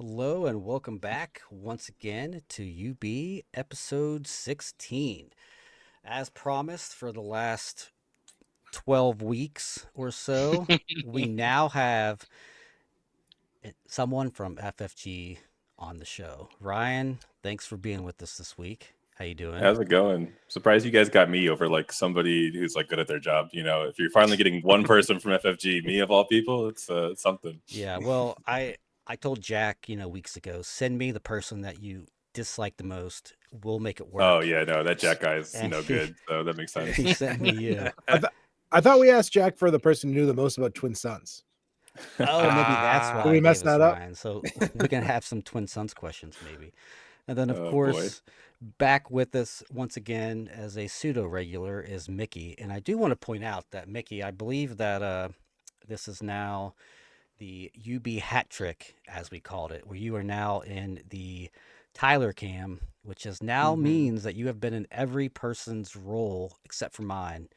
Hello and welcome back once again to UB episode 16. As promised for the last 12 weeks or so, we now have someone from FFG on the show. Ryan, thanks for being with us this week. How you doing? How's it going? Surprised you guys got me over like somebody who's like good at their job. If you're finally getting one person from FFG, me of all people, it's something. Yeah, well, I told Jack, weeks ago, send me the person that you dislike the most. We'll make it Oh work. yeah, no, that Jack guy's And no good, so that makes sense. he sent me you. I, th- I thought we asked Jack for the person who knew the most about twin sons. Oh, maybe that's Did why we he mess gave us that up? Ryan. So we can have some twin sons questions maybe. And then of Oh boy. course, back with us once again as a pseudo regular is Mickey. And I do want to point out that Mickey, I believe that this is now the UB hat trick, as we called it, where you are now in the Tyler cam, which is now means that you have been in every person's role except for mine.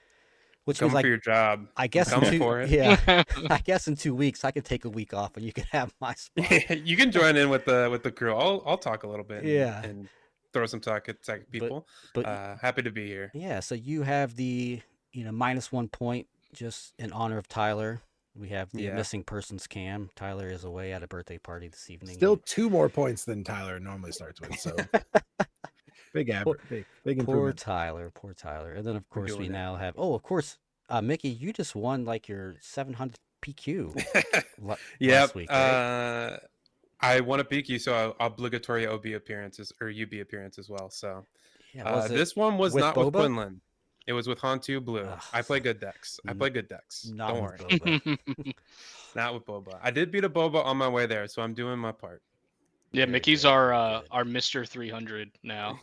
Which means Coming for your job. I I'm guess in coming two for it. yeah, I guess in 2 weeks I could take a week off and you could have my spot. You can join in with the crew. I'll talk a little bit Yeah, and throw some talk at tech but people. but Happy to be here. yeah, so you have the -1 point just in honor of Tyler. We have the Yeah. missing persons cam. Tyler is away at a birthday party this evening. Still 2 more points than Tyler normally starts with. So big Poor, average, big poor improvement. Tyler, poor Tyler. And then of We're course we doing it. now have of course, Mickey, you just won like your 700 PQ Yep. last week, right? I want to peek you, so obligatory OB appearances or UB appearance as well. So Yeah, was it this one was with not with Boba? Quinlan. It was with Hantu Blue. Ugh, I play good decks. I play good decks. not Don't with worry. Boba. Not with Boba. I did beat a Boba on my way there, so I'm doing my part. Yeah, Very Mickey's good, very good. our Mr. 300 now.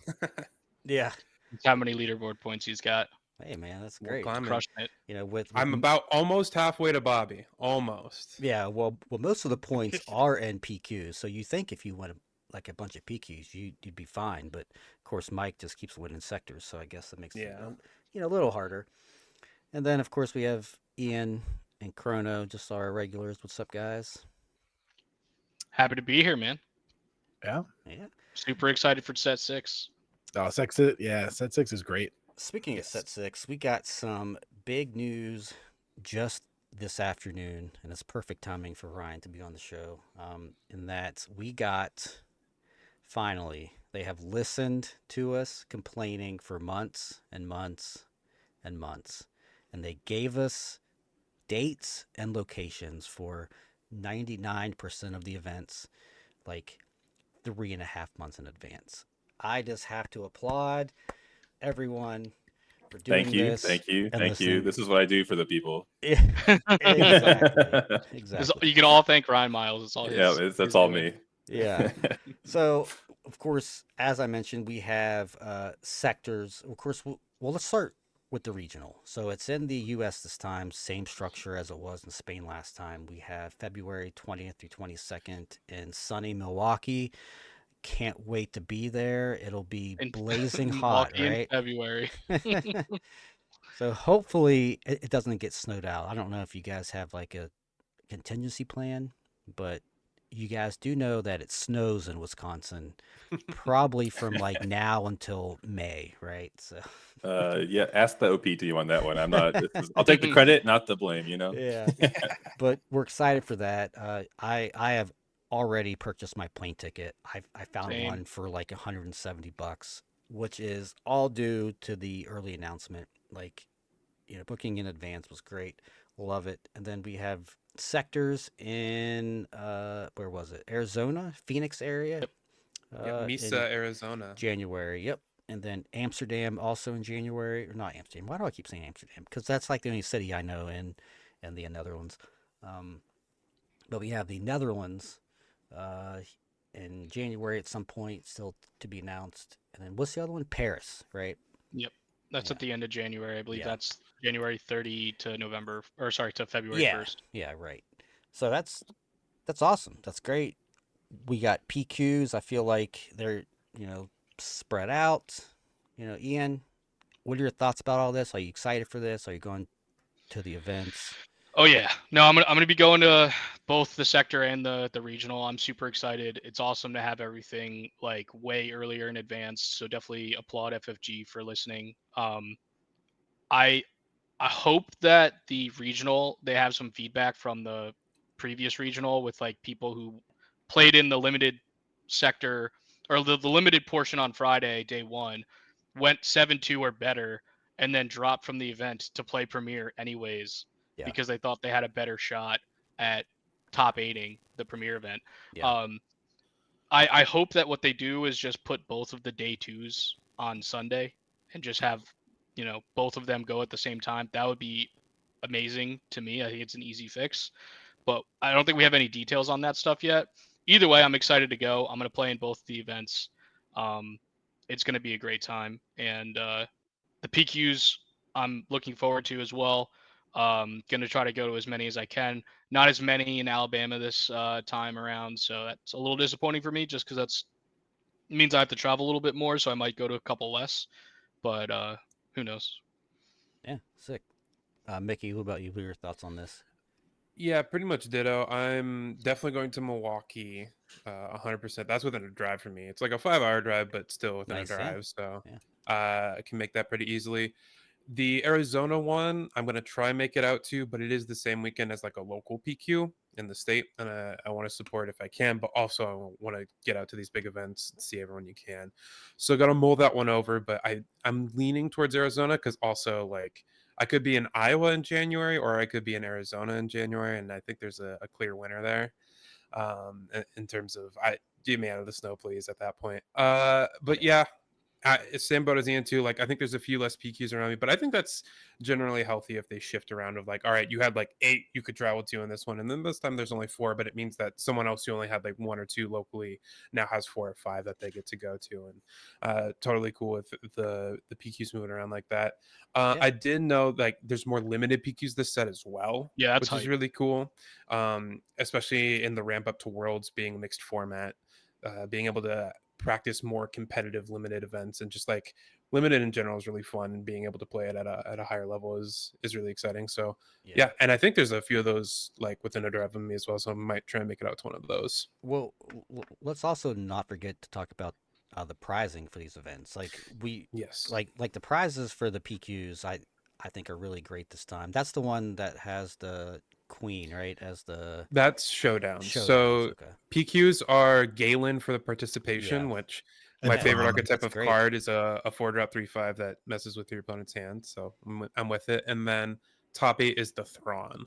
Yeah. That's how many leaderboard points he's got. Hey man, that's We're great. climbing. Crushing it. With I'm about almost halfway to Bobby. Almost. yeah, well, most of the points are in PQs. So you think if you went like a bunch of PQs, you'd be fine. But of course, Mike just keeps winning sectors, so I guess that makes it Yeah. a little harder. And then of course we have Ian and Chrono, just our regulars. What's up, guys? Happy to be here, man. Yeah. Yeah. Super excited for set 6. Oh, set 6 is great. Speaking of set 6, we got some big news just this afternoon, and it's perfect timing for Ryan to be on the show. In that we got finally, they have listened to us complaining for months and months and months, and they gave us dates and locations for 99% of the events, like 3.5 months in advance. I just have to applaud everyone for doing Thank you, this thank you, and thank you. listening. This is what I do for the people. Yeah, exactly. You can all thank Ryan Miles. It's all Yeah, his. that's his all doing. me. Yeah. So, of course, as I mentioned, we have sectors. Of course, let's start with the regional. So it's in the U.S. this time, same structure as it was in Spain last time. We have February 20th through 22nd in sunny Milwaukee. Can't wait to be there. It'll be In- blazing hot, Milwaukee in right? February. So hopefully it doesn't get snowed out. I don't know if you guys have like a contingency plan, but you guys do know that it snows in Wisconsin probably from like now until May, right? So Yeah, ask the OPT on that one. I'll take the credit, not the blame, yeah, but we're excited for that. I have already purchased my plane ticket. I found Same. one for like $170, which is all due to the early announcement. Like, booking in advance was great. Love it. And then we have sectors in where was it? Arizona, Phoenix area. Yeah, In Mesa, Arizona. January. Yep. And then Amsterdam also in January, or not Amsterdam. Why do I keep saying Amsterdam? Because that's like the only city I know in the Netherlands. Um, but we have the Netherlands uh, in January at some point, still to be announced. And then what's the other one? Paris, right? Yep. That's Yeah. at the end of January. I believe Yeah. that's January 30 to to February Yeah. 1st. Yeah, right. So that's awesome. That's great. We got PQs. I feel like they're, spread out. Ian, what are your thoughts about all this? Are you excited for this? Are you going to the events? Oh yeah, no, I'm gonna be going to both the sector and the regional. I'm super excited. It's awesome to have everything like way earlier in advance. So definitely applaud FFG for listening. I I hope that the regional they have some feedback from the previous regional with like people who played in the limited sector or the limited portion on Friday, day one, went 7-2 or better, and then dropped from the event to play Premier anyways Yeah. because they thought they had a better shot at top eighting the Premier event. Yeah. Um, I hope that what they do is just put both of the day twos on Sunday and just have, both of them go at the same time. That would be amazing to me. I think it's an easy fix, but I don't think we have any details on that stuff yet. Either way, I'm excited to go. I'm going to play in both the events. Um, it's going to be a great time. And the PQs I'm looking forward to as well. Going to try to go to as many as I can. Not as many in Alabama this time around, so that's a little disappointing for me, just because that's means I have to travel a little bit more. So I might go to a couple less, but who knows? Yeah. Sick. Mickey, what about you? What are your thoughts on this? Yeah, pretty much ditto. I'm definitely going to Milwaukee, 100%. That's within a drive for me. It's like a 5-hour drive, but still within a Nice. Yeah. drive. So Yeah. I can make that pretty easily. The Arizona one, I'm going to try and make it out to, but it is the same weekend as like a local PQ in the state. And I want to support if I can, but also I want to get out to these big events and see everyone you can. So got to mull that one over, but I'm leaning towards Arizona because also like I could be in Iowa in January or I could be in Arizona in January. And I think there's a clear winner there in terms of do me out of the snow, please, at that point. But yeah, it's same boat as Ian too. Like I think there's a few less PQs around me, but I think that's generally healthy if they shift around. Of like, all right, you had like 8 you could travel to in this one, and then this time there's only 4, but it means that someone else who only had like 1 or 2 locally now has 4 or 5 that they get to go to, and totally cool with the PQs moving around like that. Yeah. I did know like there's more limited PQs this set as well, Yeah, that's which is hype. really cool, especially in the ramp up to Worlds being mixed format, being able to practice more competitive limited events and just like limited in general is really fun, and being able to play it at a higher level is really exciting. So Yeah. yeah, and I think there's a few of those like within a drive of me as well, so I might try and make it out to one of those. Well, let's also not forget to talk about the prizing for these events. Yes, Like the prizes for the PQs, I think are really great this time. That's the one that has the queen, right, as the that's showdown. showdowns. So Okay. PQs are Galen for the Yeah. participation, which And my Yeah. favorite Thrawn. archetype That's of great. card is a 4-drop 3/5 that messes with your opponent's hand. So I'm with it. And then top 8 is the Thrawn.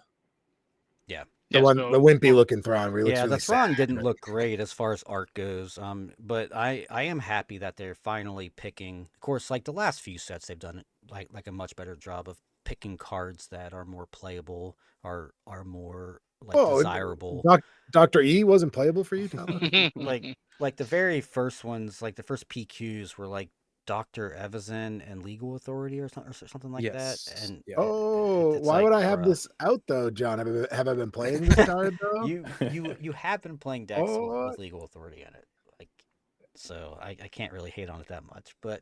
Yeah. The Yeah, one, the so wimpy looking Thrawn, where he looks Yeah, the really sad. Thrawn didn't Right? look great as far as art goes. But I am happy that they're finally picking. Of course, like the last few sets, they've done like a much better job of picking cards that are more playable, are more like Oh, desirable. Dr. E wasn't playable for you, Tyler? Like like the very first ones, like the first PQs were like Dr. Evazan and Legal Authority or something like that, Yes. and Yeah. Oh, it's why like, would I have bruh. this out though, John? Have I been playing this card though? You have been playing decks Oh, with Legal Authority in it, like, so I can't really hate on it that much. But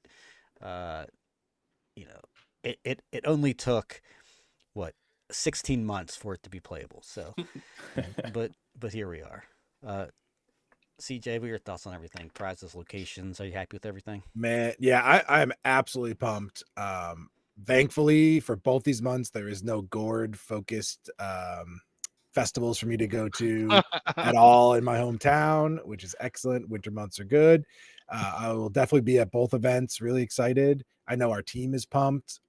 uh, you know, it only took what 16 months for it to be playable. So, but here we are. Uh, CJ, what are your thoughts on everything? Prizes, locations. Are you happy with everything? man, yeah, I'm absolutely pumped. Thankfully for both these months, there is no gourd focused festivals for me to go to at all in my hometown, which is excellent. Winter months are good. I will definitely be at both events. Really excited. I know our team is pumped.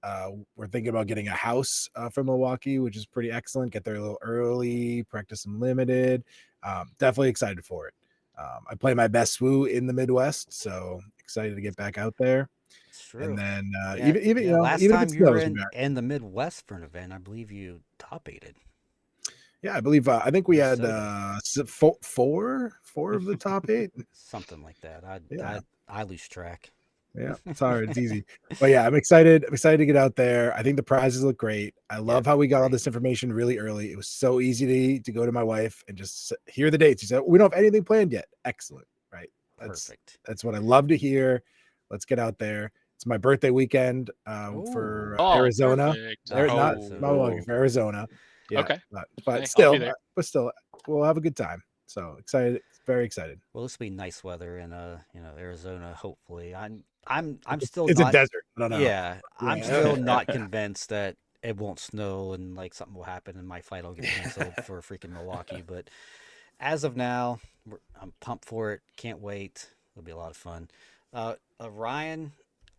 We're thinking about getting a house from Milwaukee, which is pretty excellent. Get there a little early, practice some limited. Definitely excited for it. I play my best swoo in the Midwest, so excited to get back out there. It's And true. then Yeah, even yeah. Last even if it time you were snows, in the Midwest for an event, I believe you top aided yeah, I believe I think we had Minnesota, four of the top 8. something like that. Yeah, I lose track. yeah, sorry, it's easy, but yeah, I'm excited. I'm excited to get out there. I think the prizes look great. I Yeah, love how we got all great. this information really early. It was so easy to go to my wife and just hear the dates. She said, "We don't have anything planned yet." Excellent, right? Perfect. That's what I love to hear. Let's get out there. It's my birthday weekend Oh, for Oh, Arizona. perfect. Not Oh, Milwaukee, Arizona. for Arizona. Yeah, Okay. but Hey, I'll still, be there. we'll have a good time. So excited, very excited. Well, this will be nice weather in Arizona. Hopefully, I'm still It's a not. desert. I don't know. Yeah, I'm Yeah. still not convinced that it won't snow and like something will happen and my flight will get canceled for freaking Milwaukee. But as of now, I'm pumped for it. Can't wait. It'll be a lot of fun. Ryan,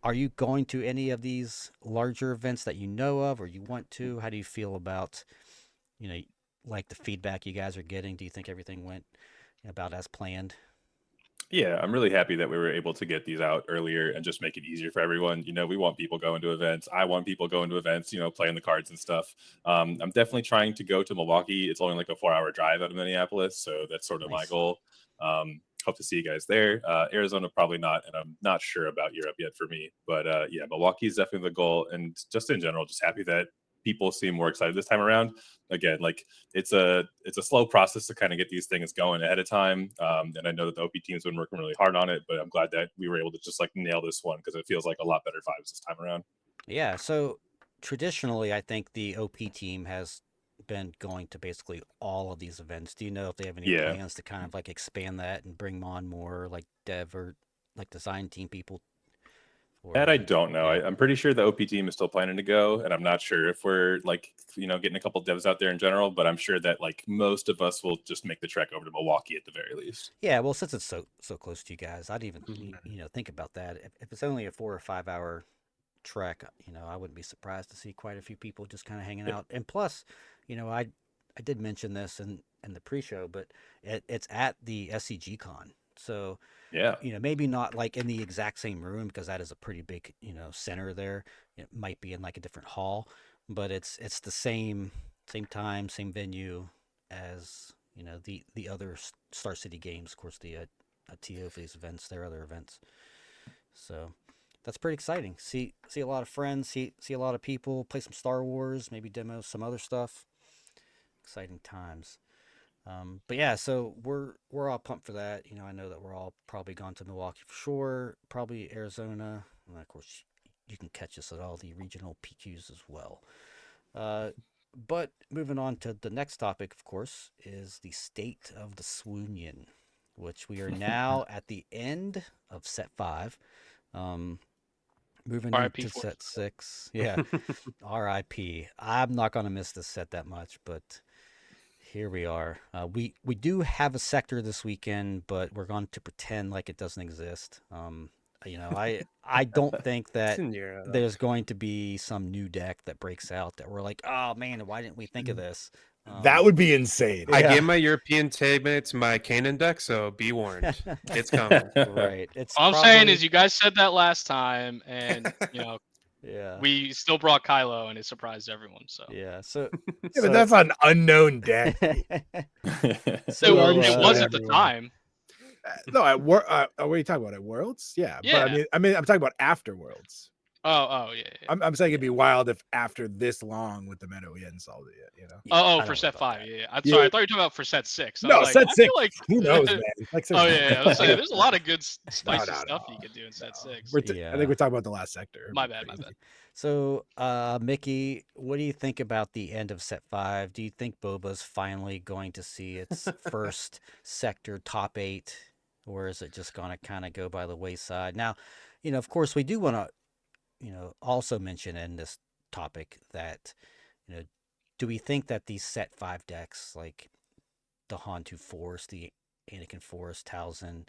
are you going to any of these larger events that you know of or you want to? How do you feel about, you know, like the feedback you guys are getting? Do you think everything went about as planned? Yeah, I'm really happy that we were able to get these out earlier and just make it easier for everyone. We want people going to events. I want people going to events, playing the cards and stuff. I'm definitely trying to go to Milwaukee. It's only like a 4-hour drive out of Minneapolis, so that's sort of my Nice. goal. Hope to see you guys there. Arizona, probably not, and I'm not sure about Europe yet for me. But yeah, Milwaukee is definitely the goal. And just in general, just happy that people seem more excited this time around. Again, like it's a slow process to kind of get these things going ahead of time, and I know that the OP team's been working really hard on it, but I'm glad that we were able to just like nail this one because it feels like a lot better vibes this time around. Yeah, so traditionally, I think the OP team has been going to basically all of these events. Do you know if they have any Yeah, plans to kind of like expand that and bring on more like dev or like design team people? that Or I don't know. yeah, I'm pretty sure the OP team is still planning to go, and I'm not sure if we're like getting a couple devs out there in general, but I'm sure that like most of us will just make the trek over to Milwaukee at the very least. yeah. Well, since it's so close to you guys, I'd even Mhm. think about that. If it's only a 4 or 5 hour trek, I wouldn't be surprised to see quite a few people just kind of hanging Yeah, out. And plus, I did mention this in the pre-show, but it's at the SCG Con, so yeah. maybe not like in the exact same room because that is a pretty big center there. It might be in like a different hall, but it's the same time, same venue as the other Star City games. Of course, the TO for these events, their other events. So that's pretty exciting. See a lot of friends, see a lot of people, play some Star Wars, maybe demo some other stuff. Exciting times. But yeah, so we're all pumped for that. I know that we're all probably gone to Milwaukee for sure, probably Arizona, and of course you can catch us at all the regional PQs as well. Uh, but moving on to the next topic, of course, is the state of the Swoonion, which we are now at the end of set 5. Um, moving RIP into for set 6. Yeah, RIP. I'm not gonna miss this set that much, but here we are. We do have a sector this weekend, but we're going to pretend like it doesn't exist. I don't think It's that in Europe. there's going to be some new deck that breaks out that we're like, oh man, why didn't we think of this? That would be insane. I Yeah. gave my European teammates my Canaan deck, so be warned. It's coming. Right. It's All I'm saying probably is you guys said that last time, and yeah. we still brought Kylo, and it surprised everyone. So Yeah. So Yeah, but so that's an unknown deck. so already it showed was at the everyone. time. No, what are you talking about? At Worlds? Yeah, but Yeah. I'm talking about after Worlds. Oh, yeah. I'm saying it'd be wild if after this long with the meta we hadn't solved it yet. yeah, I For don't know set about 5. that. Yeah. I'm Yeah. sorry. I thought you were talking about for set 6. I was No, like, set I six. feel like Who knows, man? Like, Oh yeah. I was saying, like, there's a lot of good no, spicy no, stuff no, you could do in set 6. I Yeah. think we're talking about the last sector. My bad. So, Mickey, what do you think about the end of set 5? Do you think Boba's finally going to see its first sector top 8, or is it just going to kind of go by the wayside? Now, of course, we do want to, also mention in this topic that, you know, do we think that these set 5 decks, like the Hantu Force, the Anakin Force, Talzin,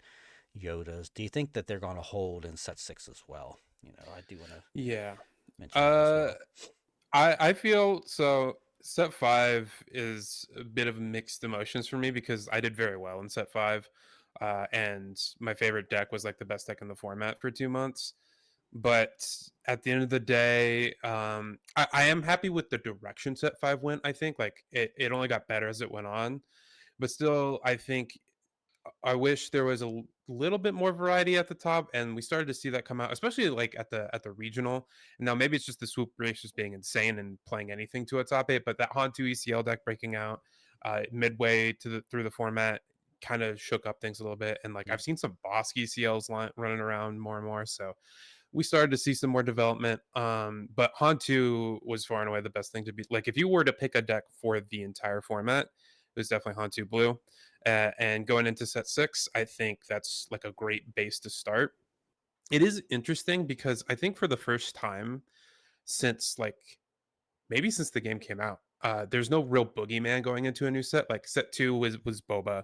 Yodas, do you think that they're going to hold in set 6 as well? I do want to Yeah. mention that as well. I feel so. Set 5 is a bit of mixed emotions for me because I did very well in set 5, and my favorite deck was like the best deck in the format for 2 months. But at the end of the day, I am happy with the direction set 5 went. I think like it only got better as it went on, but still, I think I wish there was a little bit more variety at the top, and we started to see that come out, especially like at the regional. And now maybe it's just the swoop race just being insane and playing anything to a top 8, but that Hantu ECL deck breaking out midway through the format kind of shook up things a little bit. And like Mm. I've seen some Bosk ECLs running around more and more, so we started to see some more development. But Hantu was far and away the best thing to be. Like, if you were to pick a deck for the entire format, it was definitely Hantu Blue. And going into set 6, I think that's like a great base to start. It is interesting because I think for the first time since like maybe since the game came out, there's no real boogeyman going into a new set. Like set 2 was Boba.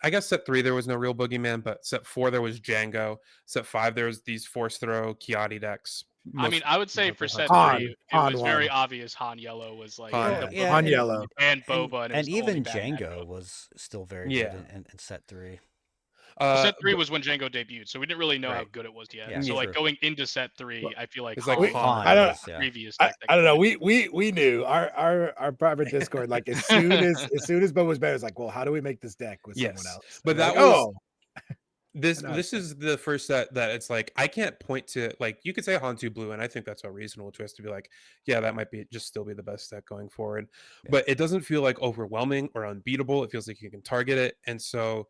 I guess set 3 there was no real boogeyman, but set 4 there was Django. Set 5 there was these force throw Kiadi decks. I mean, I would say for set Han, 3, it Han was very one. obvious Han Yellow was like Han, the yeah, Han boogie, Yellow. and Boba, and it was and the only even bad Django matchup. was still very Yeah. good in set 3. Well, set 3 but- was when Django debuted, so we didn't really know how Right. good it was yet. Yeah, so like true. going into set 3, I feel like It's Han, like was I don't- the previous I deck that don't know. could- We knew our private Discord, like as soon as Bo was better, it's like, well, how do we make this deck with someone Yes. else? But And we're that like, was- oh, This I know this is the first set that it's like I can't point to, like, you could say Hantu Blue, and I think that's a reasonable twist to be like, yeah, that might be just still be the best deck going forward. Yeah. But it doesn't feel like overwhelming or unbeatable. It feels like you can target it. And so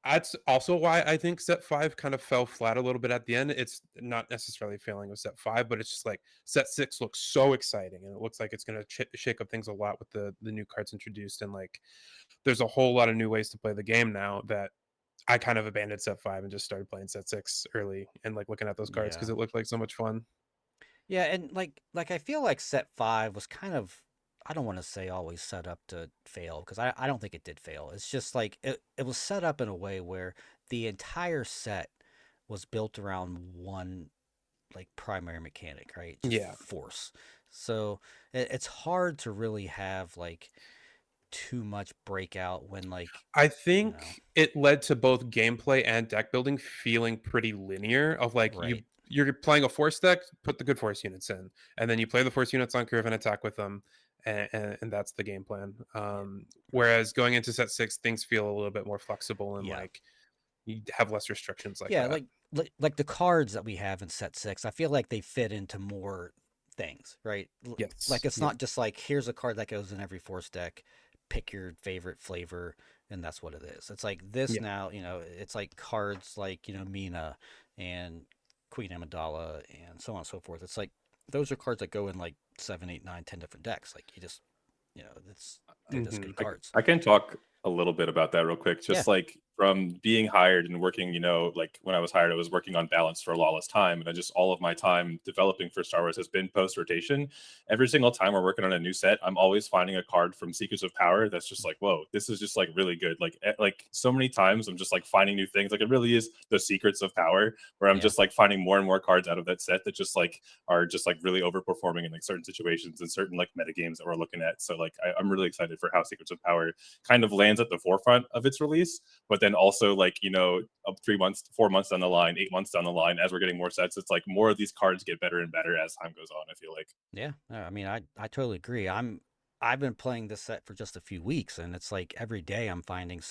that's also why I think set 5 kind of fell flat a little bit at the end. It's not necessarily failing with set 5, but it's just like set 6 looks so exciting, and it looks like it's going to shake up things a lot with the new cards introduced, and like there's a whole lot of new ways to play the game now that I kind of abandoned set 5 and just started playing set 6 early and like looking at those cards because Yeah. it looked like so much fun. Yeah, and like I feel like set 5 was kind of, I don't want to say always set up to fail, because I don't think it did fail. It's just like it was set up in a way where the entire set was built around one like primary mechanic, right? Just Yeah. force. So it's hard to really have like too much breakout when like I think know. it led to both gameplay and deck building feeling pretty linear of like Right. you're playing a force deck, put the good force units in, and then you play the force units on curve and attack with them, and that's the game plan. Whereas going into set 6, things feel a little bit more flexible and Yeah. like you have less restrictions like yeah, that. like the cards that we have in set 6, I feel like they fit into more things, right? Yes. Like it's Yeah. not just like here's a card that goes in every force deck, pick your favorite flavor, and that's what it is. It's like this Yeah. now, it's like cards like, Mina and Queen Amidala and so on and so forth. It's like those are cards that go in like 7, 8, 9, 10 different decks. Like you just, they're just good cards. I can talk a little bit about that real quick. Just like from being hired and working, like when I was hired, I was working on balance for a lawless time. And I just all of my time developing for Star Wars has been post rotation. Every single time we're working on a new set, I'm always finding a card from Secrets of Power that's just like, whoa, this is just like really good. Like so many times I'm just like finding new things. Like it really is the Secrets of Power, where I'm just like finding more and more cards out of that set that just like are just like really overperforming in like certain situations and certain like meta games that we're looking at. So like I'm really excited for how Secrets of Power kind of lands at the forefront of its release, but then also like 3 months, 4 months down the line, 8 months down the line, as we're getting more sets, it's like more of these cards get better and better as time goes on, I feel like. Yeah, I mean, I totally agree. I've been playing this set for just a few weeks, and it's like every day I'm finding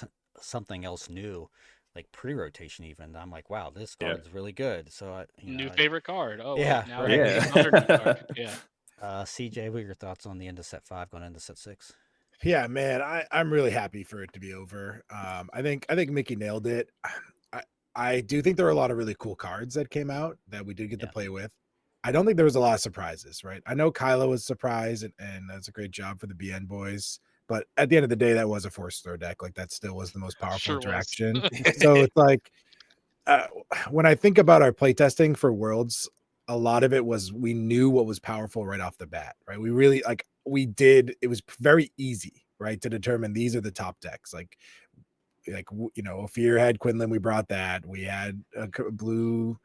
something else new, like pre-rotation even. I'm like, wow, this card's really good. So favorite card. Oh Yeah, wait, now right. we have another new card. Yeah. CJ, what are your thoughts on the end of set 5 going into set 6? Yeah, man, I'm really happy for it to be over. I think Mickey nailed it. I do think there are a lot of really cool cards that came out that we did get to play with. I don't think there was a lot of surprises, right? I know Kylo was surprised, and that's a great job for the BN boys. But at the end of the day, that was a force throw deck. Like that still was the most powerful interaction. So it's like when I think about our playtesting for Worlds, a lot of it was we knew what was powerful right off the bat, right? We really it was very easy, right, to determine these are the top decks. Like Ophir had Quinlan, we brought that. We had a blue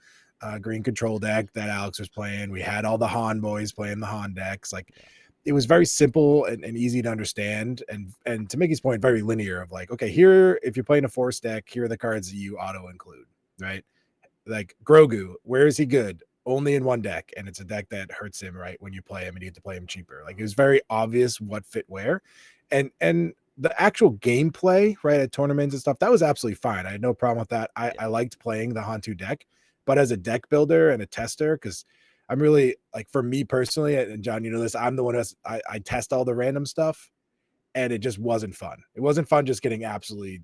green control deck that Alex was playing. We had all the Han boys playing the Han decks. Like it was very simple and easy to understand, and to Mickey's point, very linear of like, okay, here, if you're playing a force deck, here are the cards that you auto include, right? Like Grogu, where is he good? Only in one deck, and it's a deck that hurts him, right? When you play him and you get to play him cheaper. Like it was very obvious what fit where. And the actual gameplay, right, at tournaments and stuff, that was absolutely fine. I had no problem with that. I liked playing the Hantu deck, but as a deck builder and a tester, because I'm really like, for me personally, and John, this, I'm the one who I test all the random stuff, and it just wasn't fun. It wasn't fun just getting absolutely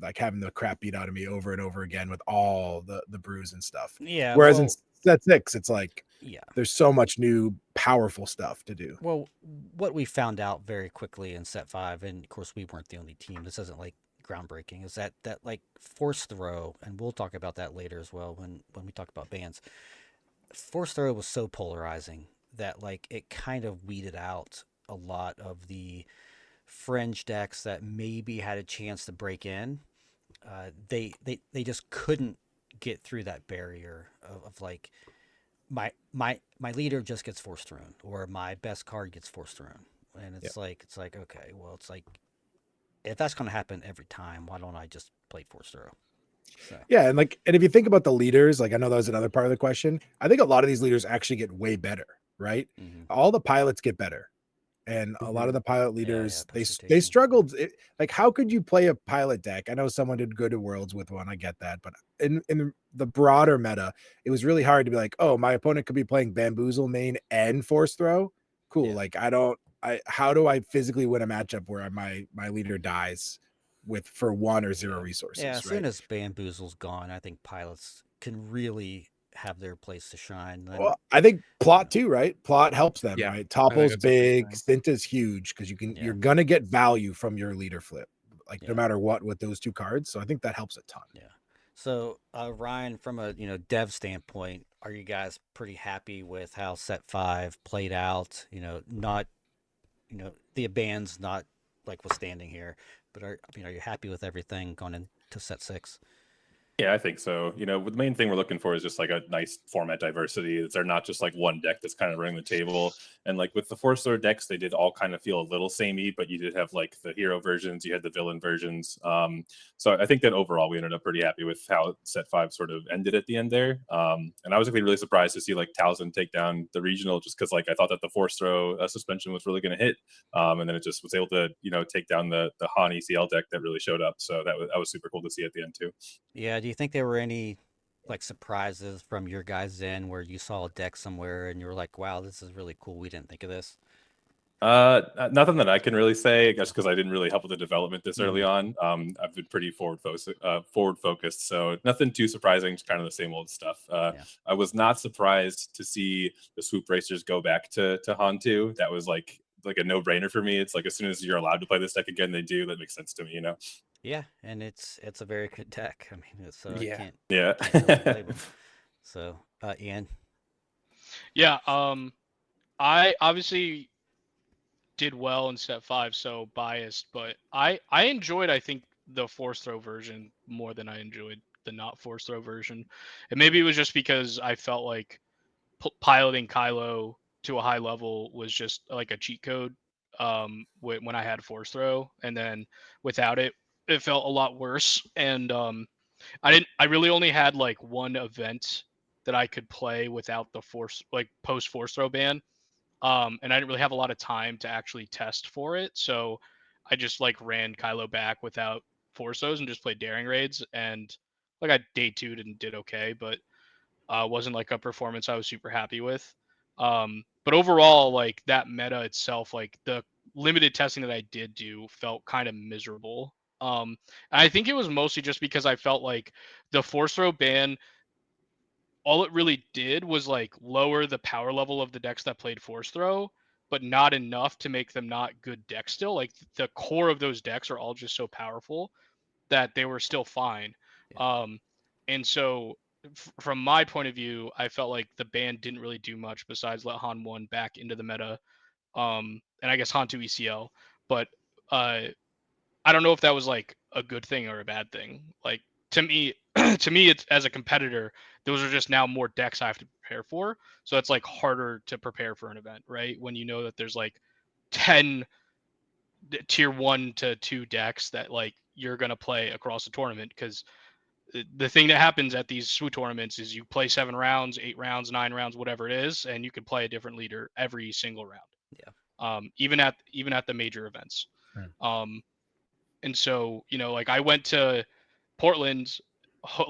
like having the crap beat out of me over and over again with all the brews and stuff. Yeah. Whereas in Well, set 6, it's like yeah. there's so much new powerful stuff to do. Well, what we found out very quickly in set 5, and of course we weren't the only team. This isn't like groundbreaking. Is that like force throw, and we'll talk about that later as well when we talk about bans. Force throw was so polarizing that like it kind of weeded out a lot of the fringe decks that maybe had a chance to break in. They just couldn't get through that barrier of like my leader just gets force thrown or my best card gets force thrown, and it's like okay, well, it's like if that's going to happen every time, why don't I just play force throw? So Yeah, and if you think about the leaders, like I know that was another part of the question. I think a lot of these leaders actually get way better, right? All the pilots get better. And a lot of the pilot leaders, they precipitation. struggled. Like, how could you play a pilot deck? I know someone did good at Worlds with one. I get that, but in the broader meta, it was really hard to be like, oh, my opponent could be playing Bamboozle main and Force Throw. Cool. Yeah. Like, how do I physically win a matchup where my leader dies for 1 or 0 resources? Yeah, as right? soon as Bamboozle's gone, I think pilots can really have their place to shine. Then, Well, I think plot too, right? Plot helps them, Yeah, right? I think Topple's that's a big big, thing. Stint is huge because Yeah. you're gonna get value from your leader flip, like no Yeah. matter what with those 2 cards. So I think that helps a ton. Yeah. So Ryan, from a dev standpoint, are you guys pretty happy with how set 5 played out? Not the band's not like withstanding here, but are you happy with everything going into set 6? Yeah, I think so. The main thing we're looking for is just like a nice format diversity. They're not just like one deck that's kind of running the table. And like with the Force Thrower decks, they did all kind of feel a little samey, but you did have like the hero versions, you had the villain versions. So I think that overall we ended up pretty happy with how set 5 sort of ended at the end there. And I was actually really surprised to see like Towson take down the regional, just because like I thought that the Force Throw suspension was really going to hit, and then it just was able to take down the Han ECL deck that really showed up. So that was super cool to see at the end too. Yeah, do you think there were any like surprises from your guys' end where you saw a deck somewhere and you were like, "Wow, this is really cool. We didn't think of this." Nothing that I can really say, I guess, because I didn't really help with the development this early on. I've been pretty forward focused, so nothing too surprising. Just kind of the same old stuff. Yeah. I was not surprised to see the swoop racers go back to Han 2. That was like a no brainer for me. It's like as soon as you're allowed to play this deck again, they do. That makes sense to me. Yeah, and it's a very good deck. I mean, so I Yeah. can't Yeah. really blame them. So, Ian. Yeah. I obviously did well in set 5, so biased, but I enjoyed, I think, the force throw version more than I enjoyed the not force throw version. And maybe it was just because I felt like piloting Kylo to a high level was just like a cheat code when I had force throw, and then without it felt a lot worse. And I really only had like one event that I could play without the force, like post force throw ban, and I didn't really have a lot of time to actually test for it, so I just like ran Kylo back without forces and just played daring raids, and like I day 2'd and did okay, but wasn't like a performance I was super happy with. But overall, like that meta itself, like the limited testing that I did do felt kind of miserable. And I think it was mostly just because I felt like the force throw ban, all it really did was like lower the power level of the decks that played force throw, but not enough to make them not good decks still. Like the core of those decks are all just so powerful that they were still fine. Yeah. And so from my point of view, I felt like the ban didn't really do much besides let Han 1 back into the meta. And I guess Han 2 ECL, but uh I don't know if that was like a good thing or a bad thing. Like to me, to me, it's as a competitor, those are just now more decks I have to prepare for. So it's like harder to prepare for an event, right? When you know that there's like 10 tier 1 to 2 decks that like you're gonna play across the tournament, because the thing that happens at these SWU tournaments is you play 7 rounds, 8 rounds, 9 rounds, whatever it is, and you can play a different leader every single round. Yeah. Even at the major events. Hmm. And so, like I went to Portland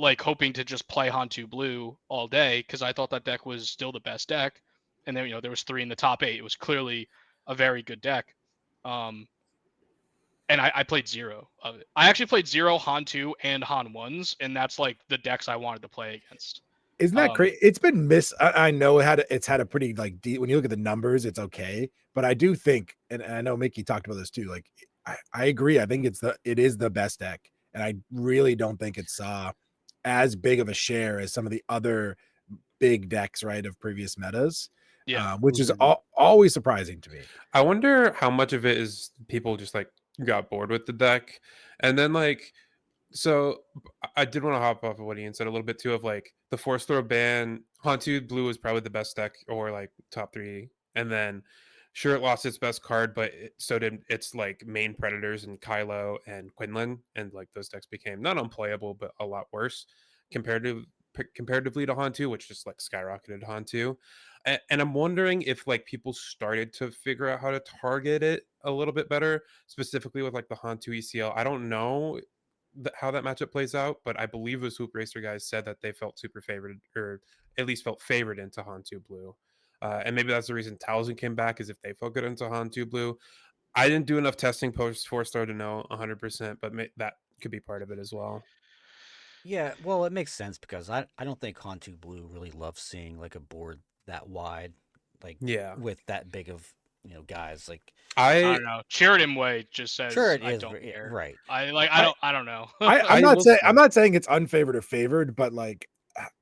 like hoping to just play Hantu Blue all day because I thought that deck was still the best deck. And then, there was 3 in the top 8. It was clearly a very good deck. Um, and I played 0 of it. I actually played 0 Han 2 and Han 1s, and that's like the decks I wanted to play against. Isn't that crazy? It's been I know it's had a pretty like deep, when you look at the numbers, it's okay. But I do think, and I know Mickey talked about this too. Like I agree. I think it is the best deck, and I really don't think it saw as big of a share as some of the other big decks, right, of previous metas. Yeah. Which is always surprising to me. I wonder how much of it is people just like got bored with the deck, and then like, so I did want to hop off of what Ian said a little bit too, of like the force throw ban. Hantu Blue is probably the best deck, or like top 3, and then sure, it lost its best card, but so did its like main predators and Kylo and Quinlan, and like those decks became not unplayable but a lot worse comparatively to Hantu, which just like skyrocketed Hantu. And I'm wondering if like people started to figure out how to target it a little bit better, specifically with like the Hantu ECL. I don't know how that matchup plays out, but I believe the Swoop Racer guys said that they felt super favored, or at least felt favored into Hantu Blue. And maybe that's the reason Towson came back, is if they felt good into Hantu Blue. I didn't do enough testing post 4-star to know 100%, but that could be part of it as well. Yeah, well, it makes sense because I don't think Hantu Blue really loves seeing like a board that wide, like Yeah, with that big of guys. Like I I don't know. Sheridan Way just sure says it I is don't care. right. I like I I don't know. I'm I not will saying say, I'm not saying it's unfavored or favored, but like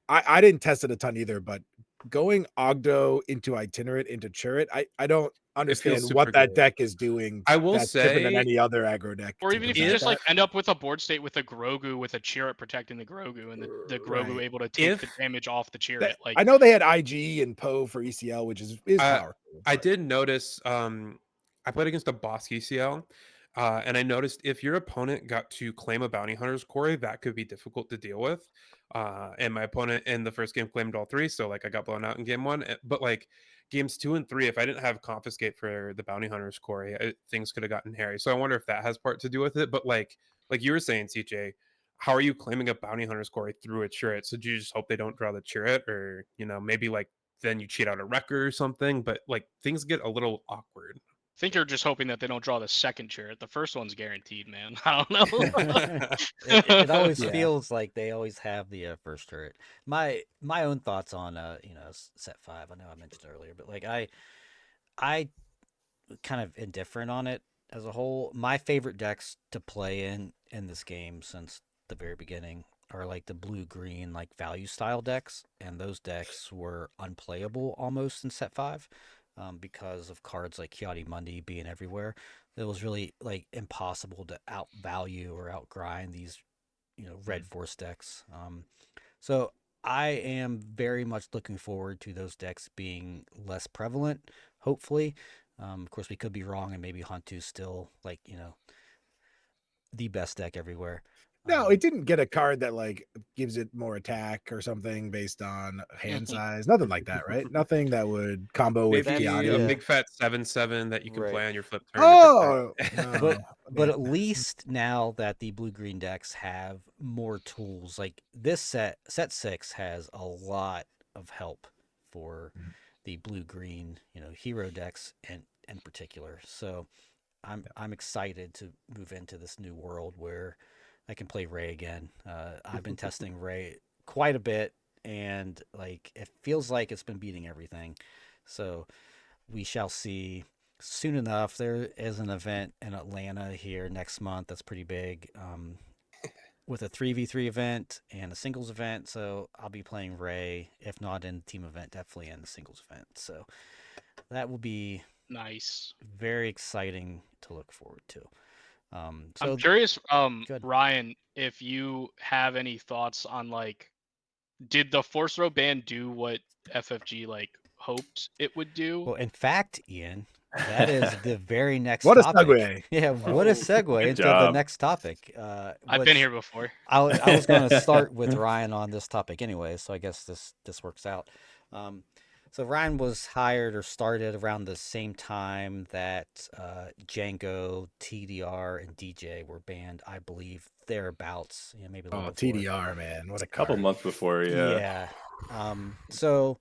I didn't test it a ton either. But going Ogdo into Itinerant into Churret, I don't it feels understand super what that good. deck is doing I will that's different than say, any other aggro deck Or to even if you present just if like that. end up with a board state with a Grogu with a Chirrut protecting the Grogu, and the Grogu Right. able to take the if damage off the Chirrut, like I know they had IG and Poe for ECL, which is I powerful. I But did notice, I played against a boss ECL, and I noticed if your opponent got to claim a bounty hunter's quarry, that could be difficult to deal with. And my opponent in the first game claimed all 3, so like I got blown out in game 1. But like games 2 and 3, if I didn't have confiscate for the bounty hunter's quarry, things could have gotten hairy. So I wonder if that has part to do with it. But like you were saying, CJ, how are you claiming a bounty hunter's quarry through a churret? So do you just hope they don't draw the churret, or maybe like then you cheat out a wrecker or something? But like things get a little awkward. I think you're just hoping that they don't draw the second Chirrut. The first one's guaranteed, man. I don't It know. always yeah, feels like they always have the first turret. My own thoughts on set 5. I know I mentioned earlier, but like I kind of indifferent on it as a whole. My favorite decks to play in this game since the very beginning are like the blue green like value style decks, and those decks were unplayable almost in set 5 because of cards like Kiati Mundi being everywhere. It was really like impossible to outvalue or outgrind these red force decks. So I am very much looking forward to those decks being less prevalent, hopefully. Of course, we could be wrong, and maybe Hantu's still like the best deck everywhere. no, it didn't get a card that like gives it more attack or something based on hand size. Nothing like that, right? Nothing that would combo with That's Maybe a Kiati. big fat 7/7 that you can right. play on your flip turn to Oh protect. But no, but at least now that the blue green decks have more tools, like this set 6 has a lot of help for the blue green hero decks in particular. So I'm excited to move into this new world where I can play Ray again. I've been testing Ray quite a bit, and like it feels like it's been beating everything. So we shall see soon enough. There is an event in Atlanta here next month that's pretty big, with a 3v3 event and a singles event. So I'll be playing Ray, if not in the team event, definitely in the singles event. So that will be Nice. very exciting to look forward to. I'm So curious, good. Ryan, if you have any thoughts on like, did the force throw ban do what FFG like hoped it would do? Well, in fact, Ian, that is the very next what a topic. segue. Yeah, what a Oh, segue good into the job. next topic. I've been Which here before. I was going to start with Ryan on this topic anyway, so I guess this works out. So Ryan was hired or started around the same time that Django, TDR, and DJ were banned. I believe thereabouts. Maybe a little Oh, before. TDR, man, what a A couple card. months before, yeah. Yeah. So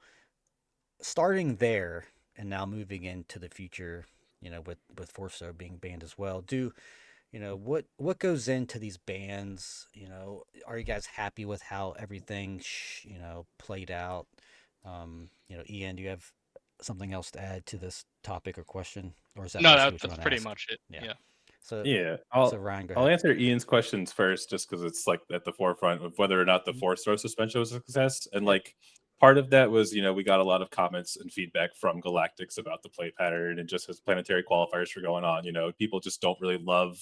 starting there and now moving into the future, with Forso being banned as well. Do what goes into these bans? Are you guys happy with how everything played out? Ian, do you have something else to add to this topic or question, or is that No, basically what you that's want to pretty ask? much it. Yeah. Yeah. So Yeah, so Ryan, go I'll ahead. answer Ian's questions first, just because it's like at the forefront of whether or not the Mhm. force throw suspension was a success. And Yep. like part of that was, we got a lot of comments and feedback from Galactics about the play pattern and just as planetary qualifiers were going on. People just don't really love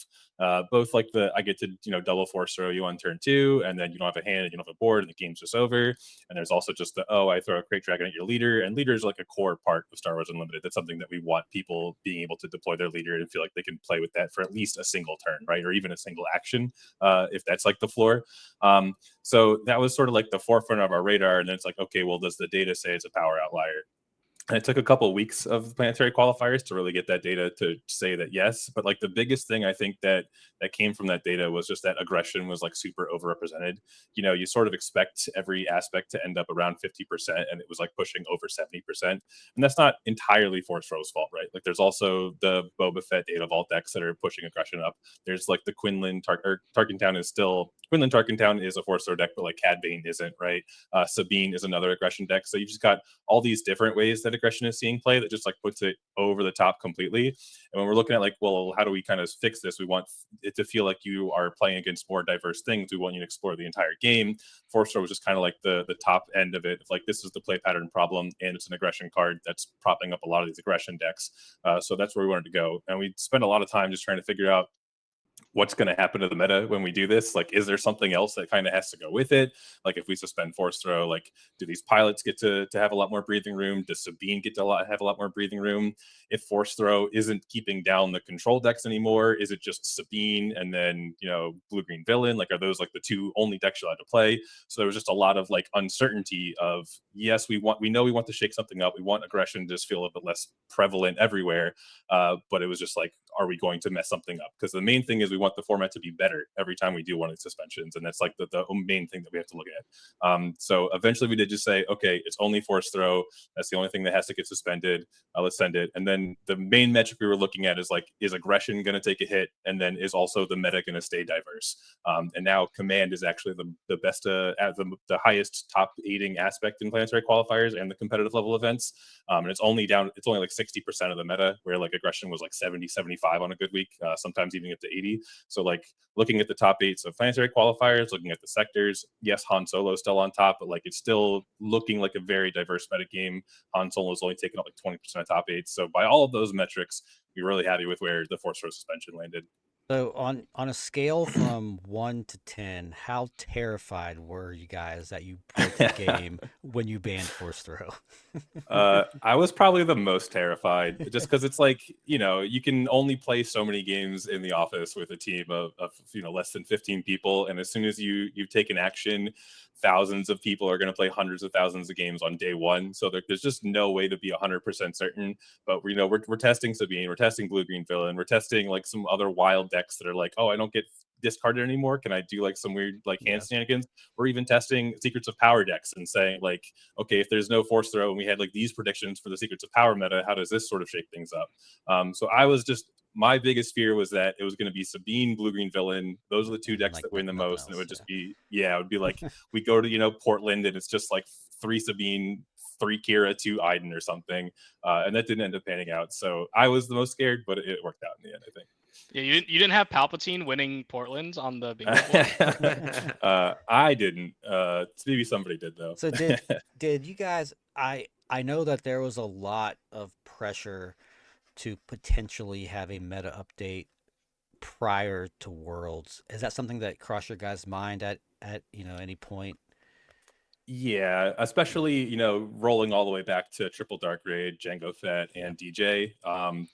both like I get to double force throw you on turn two, and then you don't have a hand and you don't have a board, and the game's just over. And there's also just I throw a crate dragon at your leader, and leader is like a core part of Star Wars Unlimited. That's something that we want people being able to deploy their leader and feel like they can play with that for at least a single turn, right, or even a single action, if that's like the floor. So that was sort of like the forefront of our radar, and then it's like, okay, well, does the data say it's a power outlier? And it took a couple of weeks of planetary qualifiers to really get that data to say that yes. But like the biggest thing I think that came from that data was just that aggression was like super overrepresented. You sort of expect every aspect to end up around 50%, and it was like pushing over 70%. And that's not entirely Force Row's fault, right? Like there's also the Boba Fett Data Vault decks that are pushing aggression up. There's like the Tarkintown is still Quinlan Tarkintown is a Force Row deck, but like Cad Bane isn't, right? Sabine is another aggression deck. So you've just got all these different ways that aggression is seeing play that just like puts it over the top completely. And when we're looking at like, well, how do we kind of fix this? We want it to feel like you are playing against more diverse things. We want you to explore the entire game. Force Throw was just kind of like the top end of it. Like this is the play pattern problem, and it's an aggression card that's propping up a lot of these aggression decks. So that's where we wanted to go, and we spent a lot of time just trying to figure out what's going to happen to the meta when we do this. Like, is there something else that kind of has to go with it? Like, if we suspend force throw, like, do these pilots get to have a lot more breathing room? Does Sabine get to have a lot more breathing room? If force throw isn't keeping down the control decks anymore, is it just Sabine and then blue green villain? Like, are those like the two only decks you'll have to play? So there was just a lot of like uncertainty of, yes, we know we want to shake something up, we want aggression to just feel a bit less prevalent everywhere, but it was just like, are we going to mess something up? Because the main thing is we want the format to be better every time we do one of the suspensions, and that's like the main thing that we have to look at. So eventually we did just say, okay, it's only force throw. That's the only thing that has to get suspended. Let's send it. And then the main metric we were looking at is like, is aggression going to take a hit? And then is also the meta going to stay diverse? And now command is actually the best, at the highest top aiding aspect in planetary qualifiers and the competitive level events. And it's only like 60% of the meta, where like aggression was like 70, 75 on a good week, sometimes even up to 80. So like looking at the top eights of planetary qualifiers, looking at the sectors, yes, Han Solo is still on top, but like it's still looking like a very diverse meta game. Han Solo is only taking up like 20% of top eights. So by all of those metrics, we're really happy with where the force throw suspension landed. So on a scale from 1 to 10, how terrified were you guys that you broke the game when you banned force throw? I was probably the most terrified, just because it's like, you can only play so many games in the office with a team of less than 15 people, and as soon as you've taken action, thousands of people are going to play hundreds of thousands of games on day one. So there's just no way to be 100% certain. But we're testing Sabine, we're testing blue green villain, we're testing like some other wild decks that are like, oh, I don't get discarded anymore. Can I do like some weird like hand Yeah. shenanigans? We're even testing Secrets of Power decks and saying like, okay, if there's no force throw and we had like these predictions for the Secrets of Power meta, how does this sort of shake things up? So I was just, my biggest fear was that it was going to be Sabine, blue green villain. Those are the two And decks like that win the nothing most, and it else. would just be, yeah, it would be like we go to Portland and it's just like 3 Sabine, 3 Kira, 2 Iden or something, and that didn't end up panning out. So I was the most scared, but it worked out in the end, I think. Yeah, you didn't have Palpatine winning Portland's on the bingo board. I didn't. Maybe somebody did though. So did you guys? I know that there was a lot of pressure to potentially have a meta update prior to Worlds. Is that something that crossed your guys' mind at any point? Yeah, especially rolling all the way back to Triple Dark Raid, Django Fett, Yeah. and DJ.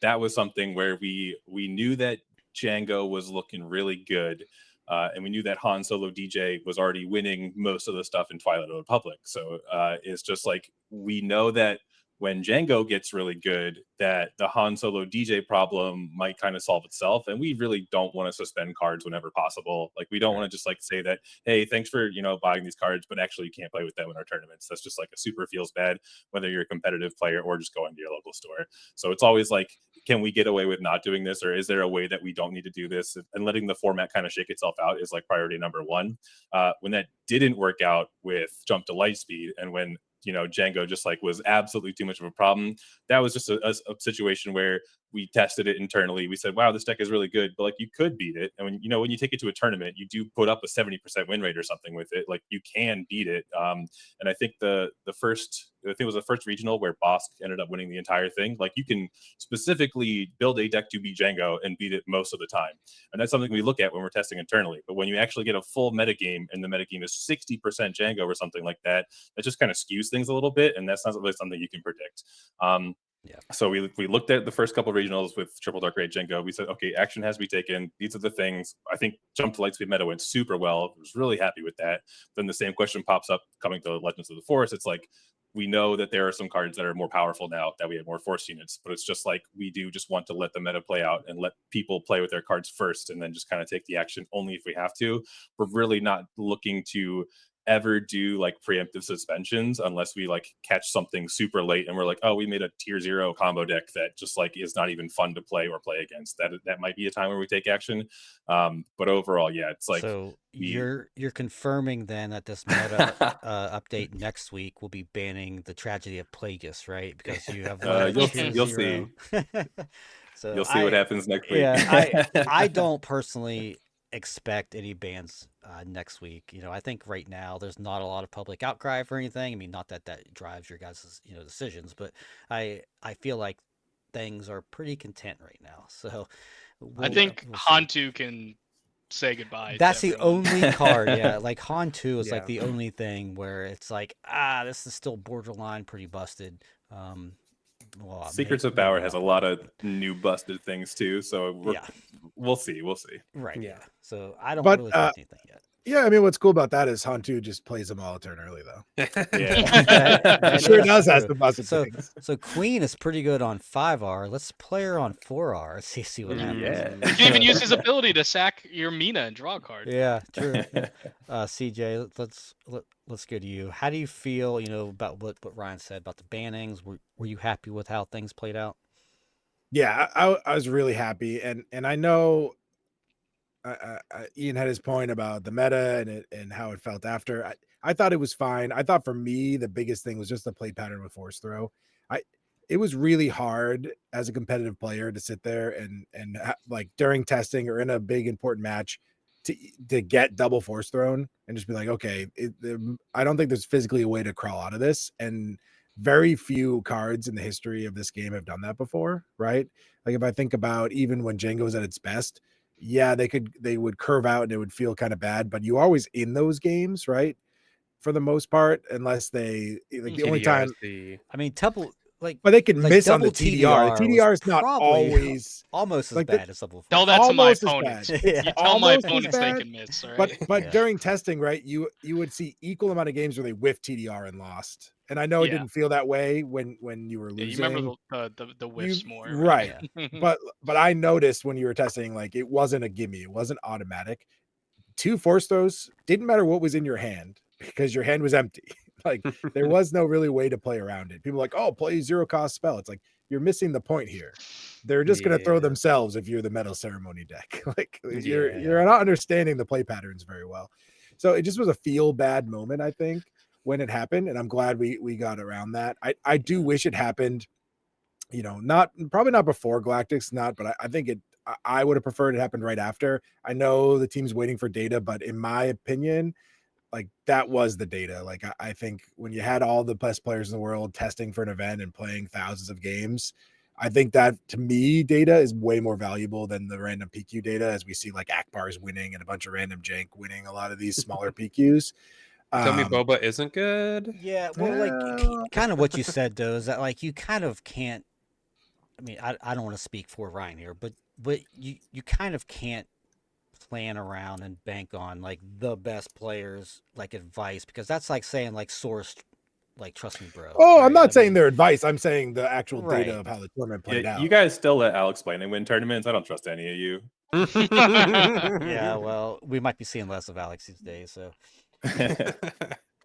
That was something where we knew that Django was looking really good, and we knew that Han Solo DJ was already winning most of the stuff in Twilight of the Republic. So it's just like we know that when Django gets really good, that the Han Solo DJ problem might kind of solve itself, and we really don't want to suspend cards whenever possible. Like we don't Right. want to just like say that, hey, thanks for buying these cards, but actually you can't play with them in our tournaments. That's just like a super feels bad, whether you're a competitive player or just going to your local store. So it's always like can we get away with not doing this, or is there a way that we don't need to do this? And letting the format kind of shake itself out is like priority number one. When that didn't work out with Jump to Lightspeed, and when Django just like was absolutely too much of a problem, that was just a situation where we tested it internally. We said, wow, this deck is really good, but like you could beat it. And when you take it to a tournament, you do put up a 70% win rate or something with it. Like you can beat it. And I think I think it was the first regional where Bosk ended up winning the entire thing. Like you can specifically build a deck to beat Django and beat it most of the time. And that's something we look at when we're testing internally. But when you actually get a full metagame and the metagame is 60% Django or something like that, that just kind of skews things a little bit. And that's not really something you can predict. So we looked at the first couple of regionals with Triple Dark Raid Django. We said, okay, action has to be taken. These are the things. I think Jump to Lightspeed meta went super well. I was really happy with that. Then the same question pops up coming to Legends of the Forest. It's like, we know that there are some cards that are more powerful now that we have more force units, but it's just like we do just want to let the meta play out and let people play with their cards first and then just kind of take the action only if we have to. We're really not looking to ever do like preemptive suspensions unless we like catch something super late and we're like, oh, we made a tier 0 combo deck that just like is not even fun to play or play against. That might be a time where we take action. But overall, yeah, it's like, so you're confirming then that this meta update next week will be banning the Tragedy of Plagueis, right? Because you have you'll see. So you'll see what happens next week. Yeah, I don't personally expect any bans next week. I think right now there's not a lot of public outcry for anything. I mean, not that drives your guys' decisions, but I feel like things are pretty content right now. So I think Hantu can say goodbye. That's the only card, yeah. Like Han2 is Yeah. like the only thing where it's like, this is still borderline pretty busted. Secrets of Power has a lot of new busted things too, so we'll see. Right. Yeah. So I don't But, really expect anything yet. Yeah, I mean, what's cool about that is Hantu just plays them all a turn early, though. Yeah, It sure does have some busted things. So Queen is pretty good on 5R. Let's play her on 4R. See what happens. Yeah. You can even use his ability to sack your Mina and draw a card. Yeah, true. CJ, let's go to you. How do you feel, about what Ryan said about the bannings? Were you happy with how things played out? Yeah, I was really happy, and I know Ian had his point about the meta and how it felt after. I thought it was fine. I thought for me the biggest thing was just the play pattern with force throw. It was really hard as a competitive player to sit there and like during testing or in a big important match to get double force thrown and just be like, okay, I don't think there's physically a way to crawl out of this. And very few cards in the history of this game have done that before, right? Like if I think about even when Django was at its best, yeah, they would curve out and it would feel kind of bad, but you always in those games, right? For the most part, unless they like the only time. I mean, Temple. But they can miss on the TDR. The TDR is not always almost as like bad as double. Tell that to my almost as opponents. bad. You tell my opponents they can miss. All right? But during testing, right, you would see equal amount of games where they whiffed TDR and lost. And I know it didn't feel that way when you were losing. You remember the whiffs more, right? But I noticed when you were testing, like it wasn't a gimme. It wasn't automatic. 2 force throws didn't matter what was in your hand because your hand was empty. Like there was no really way to play around it. People are like, oh, play 0 cost spell. It's like you're missing the point here. They're just gonna throw themselves if you're the Metal Ceremony deck. Like you're not understanding the play patterns very well. So it just was a feel bad moment, I think, when it happened, and I'm glad we got around that. I do wish it happened, probably not before Galactic's, but I think I would have preferred it happened right after. I know the team's waiting for data, but in my opinion, like that was the data. Like I think when you had all the best players in the world testing for an event and playing thousands of games, I think that to me data is way more valuable than the random PQ data, as we see like Akbar's winning and a bunch of random jank winning a lot of these smaller PQs. Tell me Boba isn't good. Yeah, well, like kind of what you said though is that like you kind of can't. I mean, I don't want to speak for Ryan here, but you kind of can't plan around and bank on like the best players like advice, because that's like saying like source, like trust me bro. Oh, right? I'm not saying their advice, I'm saying the actual data of how the tournament played out. You guys still let Alex play and win tournaments. I don't trust any of you. Yeah, well, we might be seeing less of Alex these days, so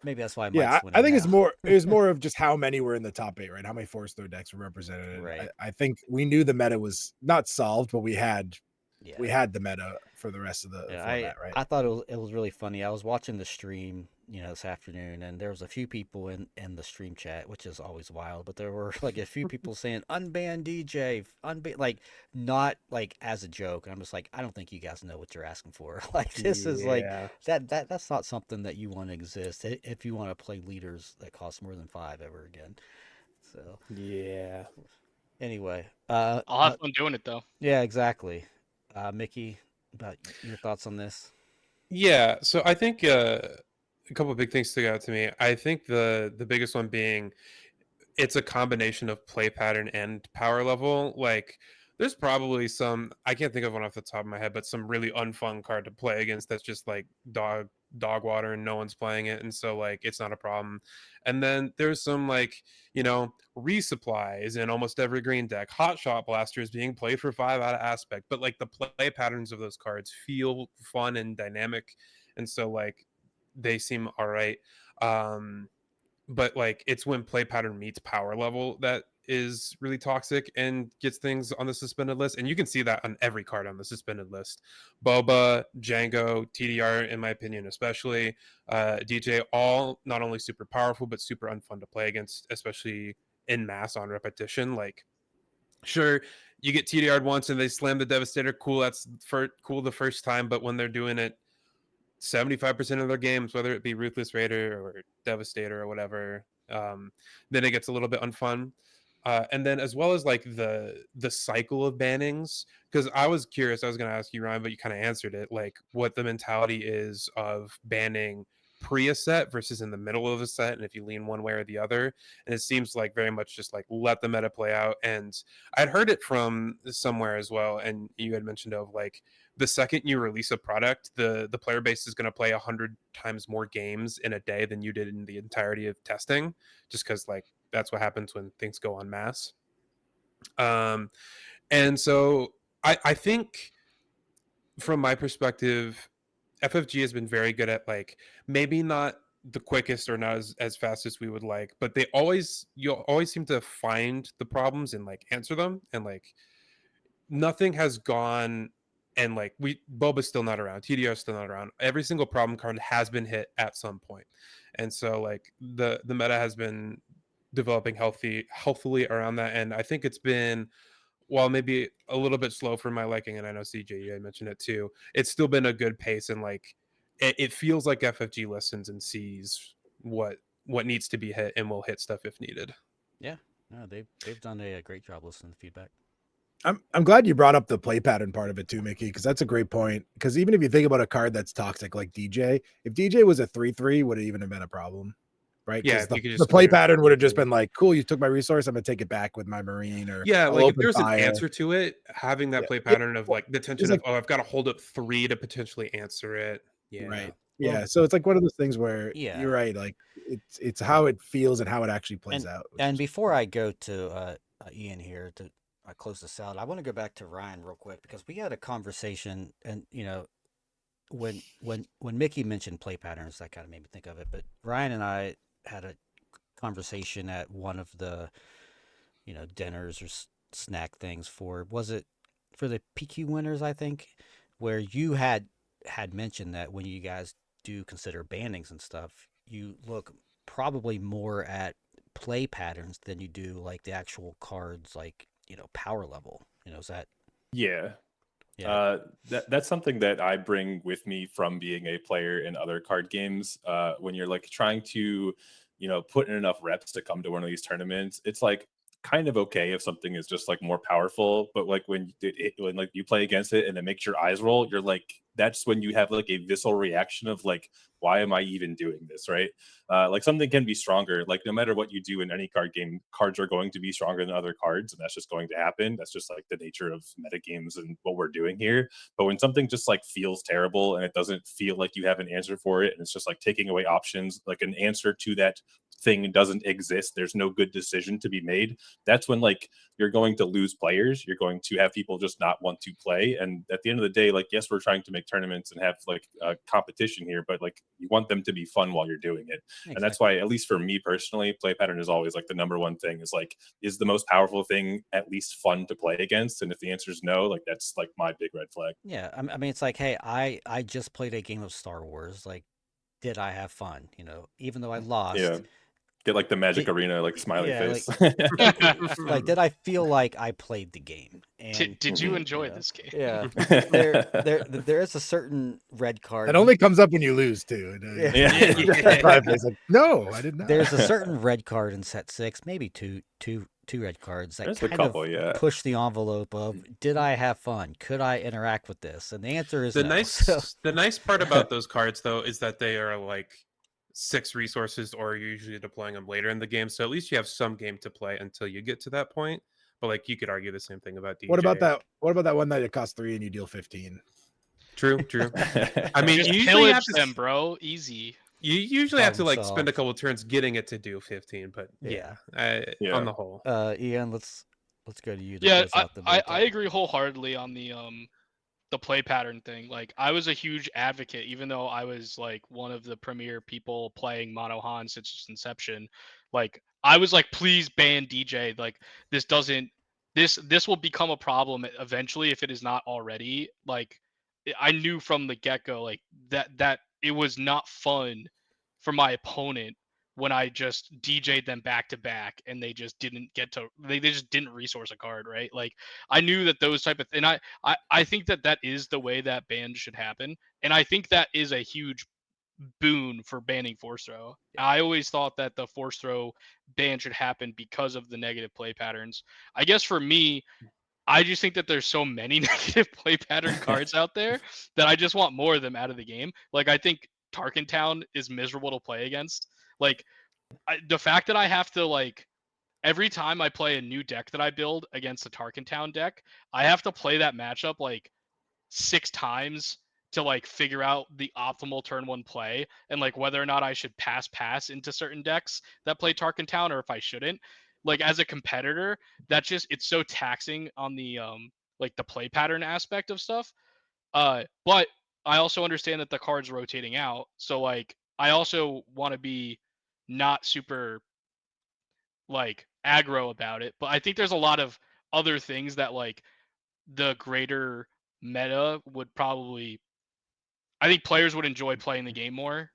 Maybe that's why Yeah, Mike's I winning think now. it was more of just how many were in the top 8, right? How many Force Throw decks were represented. Right. I think we knew the meta was not solved, but we had Yeah. the meta for the rest of the Yeah, format, right? I thought it was really funny. I was watching the stream, this afternoon, and there was a few people in the stream chat, which is always wild. But there were like a few people saying unban DJ, unban, like not like as a joke. And I'm just like, I don't think you guys know what you're asking for. Like this is like Yeah. that's not something that you want to exist if you want to play leaders that cost more than 5 ever again. So Yeah. anyway, I'll have fun doing it though. yeah, exactly. Mickey, about your thoughts on this? Yeah, so I think a couple of big things stick out to me. I think the biggest one being it's a combination of play pattern and power level. Like there's probably some I can't think of one off the top of my head, but some really unfun card to play against that's just like dog water and no one's playing it, and so like it's not a problem. And then there's some like resupplies in almost every green deck, hot shot blasters being played for 5 out of aspect, but like the play patterns of those cards feel fun and dynamic, and so like they seem all right. um but like it's when play pattern meets power level that is really toxic and gets things on the suspended list, and you can see that on every card on the suspended list. Boba, Django, TDR, in my opinion especially, DJ, all not only super powerful but super unfun to play against, especially in mass on repetition. Like sure, you get TDR'd once and they slam the Devastator, cool, that's cool the first time, but when they're doing it 75% of their games, whether it be Ruthless Raider or Devastator or whatever, then it gets a little bit unfun. And then as well as like the cycle of bannings, because I was curious, I was going to ask you, Ryan, but you kind of answered it, like what the mentality is of banning pre a set versus in the middle of a set, and if you lean one way or the other. And it seems like very much just like let the meta play out. And I'd heard it from somewhere as well, and you had mentioned of like the second you release a product, the player base is going to play 100 times more games in a day than you did in the entirety of testing, just because like that's what happens when things go en masse. And so I think from my perspective, FFG has been very good at like maybe not the quickest or not as fast as we would like, but you'll always seem to find the problems and like answer them, and like nothing has gone, and like Boba's still not around, TDR's still not around, every single problem card has been hit at some point. And so like the meta has been developing healthily around that, and I think it's been, while maybe a little bit slow for my liking, and I know CJ, you mentioned it too, it's still been a good pace, and like it feels like FFG listens and sees what needs to be hit and will hit stuff if needed. Yeah, no, they've done a great job listening to feedback. I'm glad you brought up the play pattern part of it too, Mickey, because that's a great point. Because even if you think about a card that's toxic like DJ, if DJ was a 3/3, would it even have been a problem? Right? Yeah, Because if you could the just play literally pattern would have just been like, cool, you took my resource, I'm gonna take it back with my marine, or yeah, I'll like if open there's an fire. answer to it, having that Yeah. play pattern of Well, like the it's tension like, of, oh, I've got to hold up 3 to potentially answer it. Yeah. right. Well, Yeah. So it's like one of those things where yeah, you're right. Like it's how it feels and how it actually plays and out. Which and is before I go to Ian here to close this out, I want to go back to Ryan real quick because we had a conversation, and when Mickey mentioned play patterns, that kind of made me think of it. But Ryan and I had a conversation at one of the dinners or snack things was it for the PQ winners, I think, where you had mentioned that when you guys do consider bannings and stuff, you look probably more at play patterns than you do like the actual cards, like power level. Is that? Yeah. Yeah. That's something that I bring with me from being a player in other card games. When you're like trying to, put in enough reps to come to one of these tournaments, it's like kind of okay if something is just like more powerful. But like when like you play against it and it makes your eyes roll, you're like, that's when you have like a visceral reaction of like, why am I even doing this, right? Like something can be stronger. Like no matter what you do in any card game, cards are going to be stronger than other cards, and that's just going to happen. That's just like the nature of meta games and what we're doing here. But when something just like feels terrible and it doesn't feel like you have an answer for it, and it's just like taking away options, like an answer to that thing doesn't exist, there's no good decision to be made, that's when like you're going to lose players, you're going to have people just not want to play. And at the end of the day, like, yes, we're trying to make tournaments and have like competition here, but like you want them to be fun while you're doing it. Exactly. And that's why, at least for me personally, play pattern is always like the number one thing, is like, is the most powerful thing at least fun to play against? And if the answer is no, like that's like my big red flag. Yeah, I mean, it's like, hey, I just played a game of Star Wars. Like, did I have fun? You know, even though I lost. Yeah. Get like the Magic Did, Arena like smiley yeah, face. like, did I feel like I played the game? And Did you Mhm. enjoy you know, this game? yeah, there is a certain red card. It only comes up when you lose too. Yeah. It's like, no, I did not. There's a certain red card in set 6, maybe two red cards that There's a kind couple, of yeah. push the envelope of, did I have fun? Could I interact with this? And the answer is The no. nice So, the nice part about those cards though is that they are like 6 resources, or you're usually deploying them later in the game, so at least you have some game to play until you get to that point. But like you could argue the same thing about DJ. What about that one that it costs 3 and you deal 15? True. I mean, Just you usually pillage have to them, bro. Easy. you usually have to Problem like spend a solved. couple turns getting it to do 15, but Yeah. Yeah. on the whole. Ian, let's go to you to Yeah, close out the I break. agree wholeheartedly on the play pattern thing. Like, I was a huge advocate, even though I was like one of the premier people playing Mono Han since its inception. Like, I was like, please ban DJ. Like, this doesn't this will become a problem eventually if it is not already. Like, I knew from the get-go like that it was not fun for my opponent when I just DJ'd them back to back and they just didn't get to they just didn't resource a card, right? Like, I knew that those type of and I think that is the way that ban should happen, and I think that is a huge boon for banning force throw. I always thought that the force throw ban should happen because of the negative play patterns. I guess for me, I just think that there's so many negative play pattern cards out there that I just want more of them out of the game. Like, I think Tarkin Town is miserable to play against. Like, the fact that I have to like every time I play a new deck that I build against the Tarkin Town deck, I have to play that matchup like 6 times to like figure out the optimal turn 1 play and like whether or not I should pass into certain decks that play Tarkin Town or if I shouldn't. Like, as a competitor, that just it's so taxing on the like the play pattern aspect of stuff. But I also understand that the card's rotating out, so like I also want to be not super like aggro about it, but I think there's a lot of other things that like the greater meta would probably I think players would enjoy playing the game more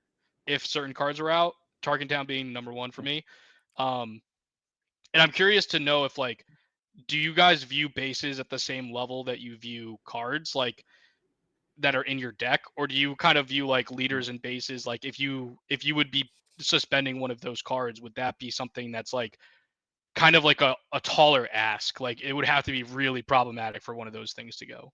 if certain cards are out. Target Town being number 1 for me. And I'm curious to know if like do you guys view bases at the same level that you view cards like that are in your deck, or do you kind of view like leaders and bases like if you would be suspending one of those cards, would that be something that's like kind of like a taller ask? Like, it would have to be really problematic for one of those things to go.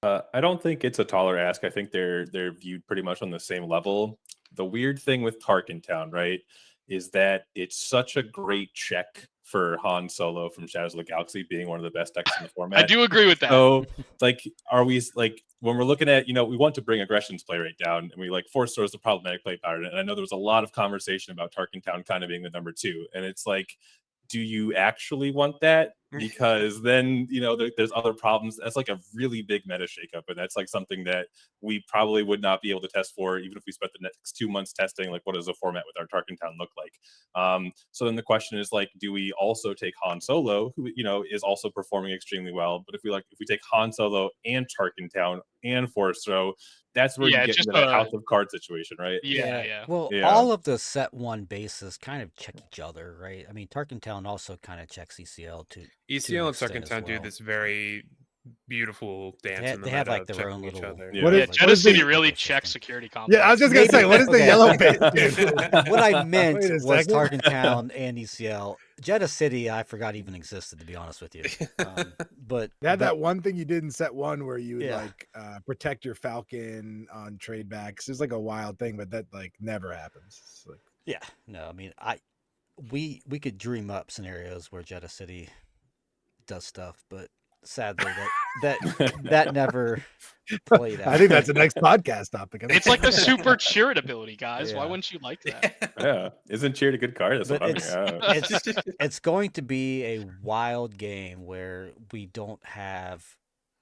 I don't think it's a taller ask. I think they're viewed pretty much on the same level. The weird thing with Tarkin Town, right, is that it's such a great check for Han Solo from Shadows of the Galaxy being one of the best decks in the format. I do agree with that. So, like, are we like when we're looking at, we want to bring aggression's play rate down, and we like force throws the problematic play pattern. And I know there was a lot of conversation about Tarkin Town kind of being the number 2, and it's like, do you actually want that? Because then there's other problems. That's like a really big meta shakeup, and that's like something that we probably would not be able to test for, even if we spent the next 2 months testing like what does a format with our Tarkin Town look like. So then the question is like, do we also take Han Solo, who is also performing extremely well, but if we take Han Solo and Tarkin Town and Force Throw, that's where you get into that house of cards situation, right? Yeah. Well, Yeah. all of the set 1 bases kind of check each other, right? I mean, Tarkin Town also kind of checks ECL to ECL and extent Tarkin as Town do well. this very beautiful dance in the They have meta like their checking own each little. other. Yeah. What Yeah, is- Jeddah what is City the- really ecosystem. checks security complex. Yeah, I was just gonna say, what is the Okay. yellow base? Dude? What I meant Wait a was second. Tarkin Town and ECL. Jeddah City, I forgot even existed, to be honest with you. But They had that one thing you did in set 1 where you would Yeah. like protect your Falcon on trade backs. It's like a wild thing, but that like never happens. It's like, yeah, no, I mean, we could dream up scenarios where Jeddah City does stuff, but sadly that never played out. I think that's the next podcast topic. It's like the super cheered ability, guys. Why Yeah. wouldn't you like that? Yeah, isn't cheered a good card? That's But what I'm hearing. it's going to be a wild game where we don't have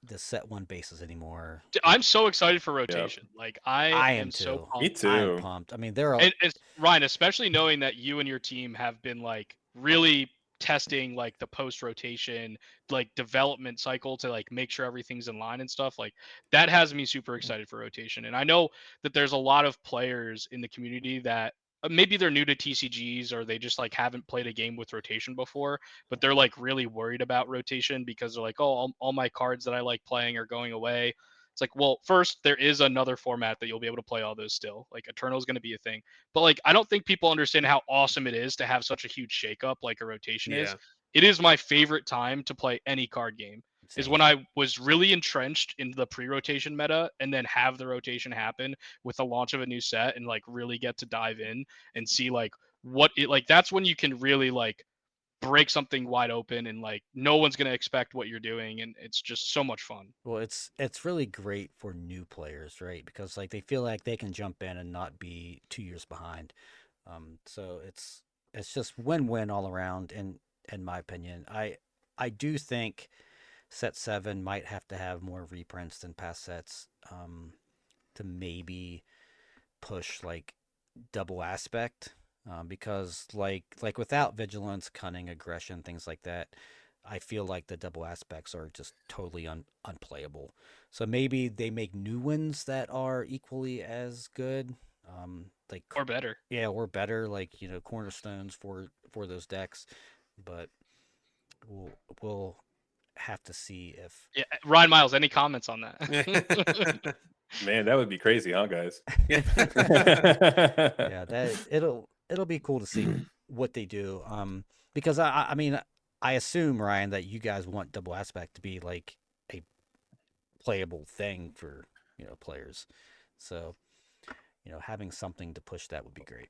the set one bases anymore. I'm so excited for Yep. rotation. Like I I am am so too. Me pumped. I am too. pumped. I mean, there are And Ryan, especially knowing that you and your team have been like really testing like the post rotation like development cycle to like make sure everything's in line and stuff, like that has me super excited for rotation. And I know that there's a lot of players in the community that maybe they're new to TCGs or they just like haven't played a game with rotation before, but they're like really worried about rotation because they're like, oh, all my cards that I like playing are going away. It's like, well, first, there is another format that you'll be able to play all those still. Like Eternal is going to be a thing. But like I don't think people understand how awesome it is to have such a huge shakeup like a rotation is. Yeah. It is my favorite time to play any card game. Is Same. when I was really entrenched into the pre-rotation meta and then have the rotation happen with the launch of a new set and like really get to dive in and see like what it like that's when you can really like break something wide open and like no one's going to expect what you're doing and it's just so much fun. Well, it's really great for new players, right? Because like they feel like they can jump in and not be 2 years behind. So it's just win-win all around. In my opinion, I do think set seven might have to have more reprints than past sets, to maybe push like double aspect, because like without vigilance, cunning, aggression, things like that, I feel like the double aspects are just totally unplayable. So maybe they make new ones that are equally as good, like Or better. yeah, or better, like cornerstones for those decks. But we'll have to see if Yeah, Ryan Miles, any comments on that? Man, that would be crazy, huh, guys? yeah, that it'll be cool to see what they do. Because I mean, I assume, Ryan, that you guys want double aspect to be like a playable thing for players. So having something to push that would be great.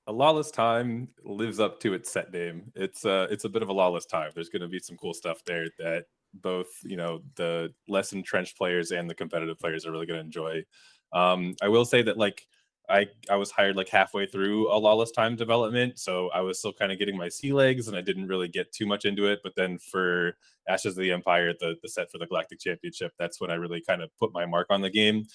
A lawless time lives up to its set name. It's a bit of a lawless time. There's going to be some cool stuff there that both the less entrenched players and the competitive players are really going to enjoy. I will say that like I was hired like halfway through a lawless time development, so I was still kind of getting my sea legs, and I didn't really get too much into it. But then for Ashes of the Empire, the set for the Galactic Championship, that's when I really kind of put my mark on the game,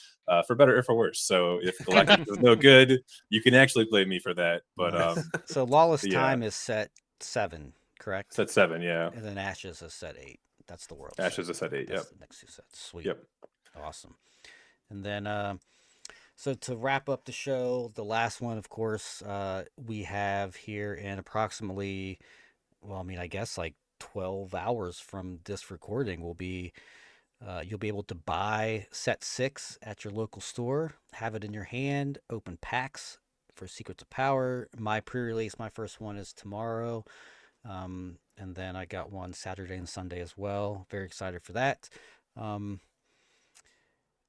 for better or for worse. So if Galactic is no good, you can actually blame me for that. But Nice. So lawless yeah, time is set 7, correct? set 7, yeah. And then Ashes is set 8. That's the world set. Ashes is set 8. That's Yep. the next two sets. Sweet. Yep. Awesome. And then so to wrap up the show, the last one, of course, we have here in approximately, well, I mean, I guess like 12 hours from this recording will be, you'll be able to buy set 6 at your local store, have it in your hand, open packs for Secrets of Power. My pre-release, my first one is tomorrow. And then I got one Saturday and Sunday as well. Very excited for that.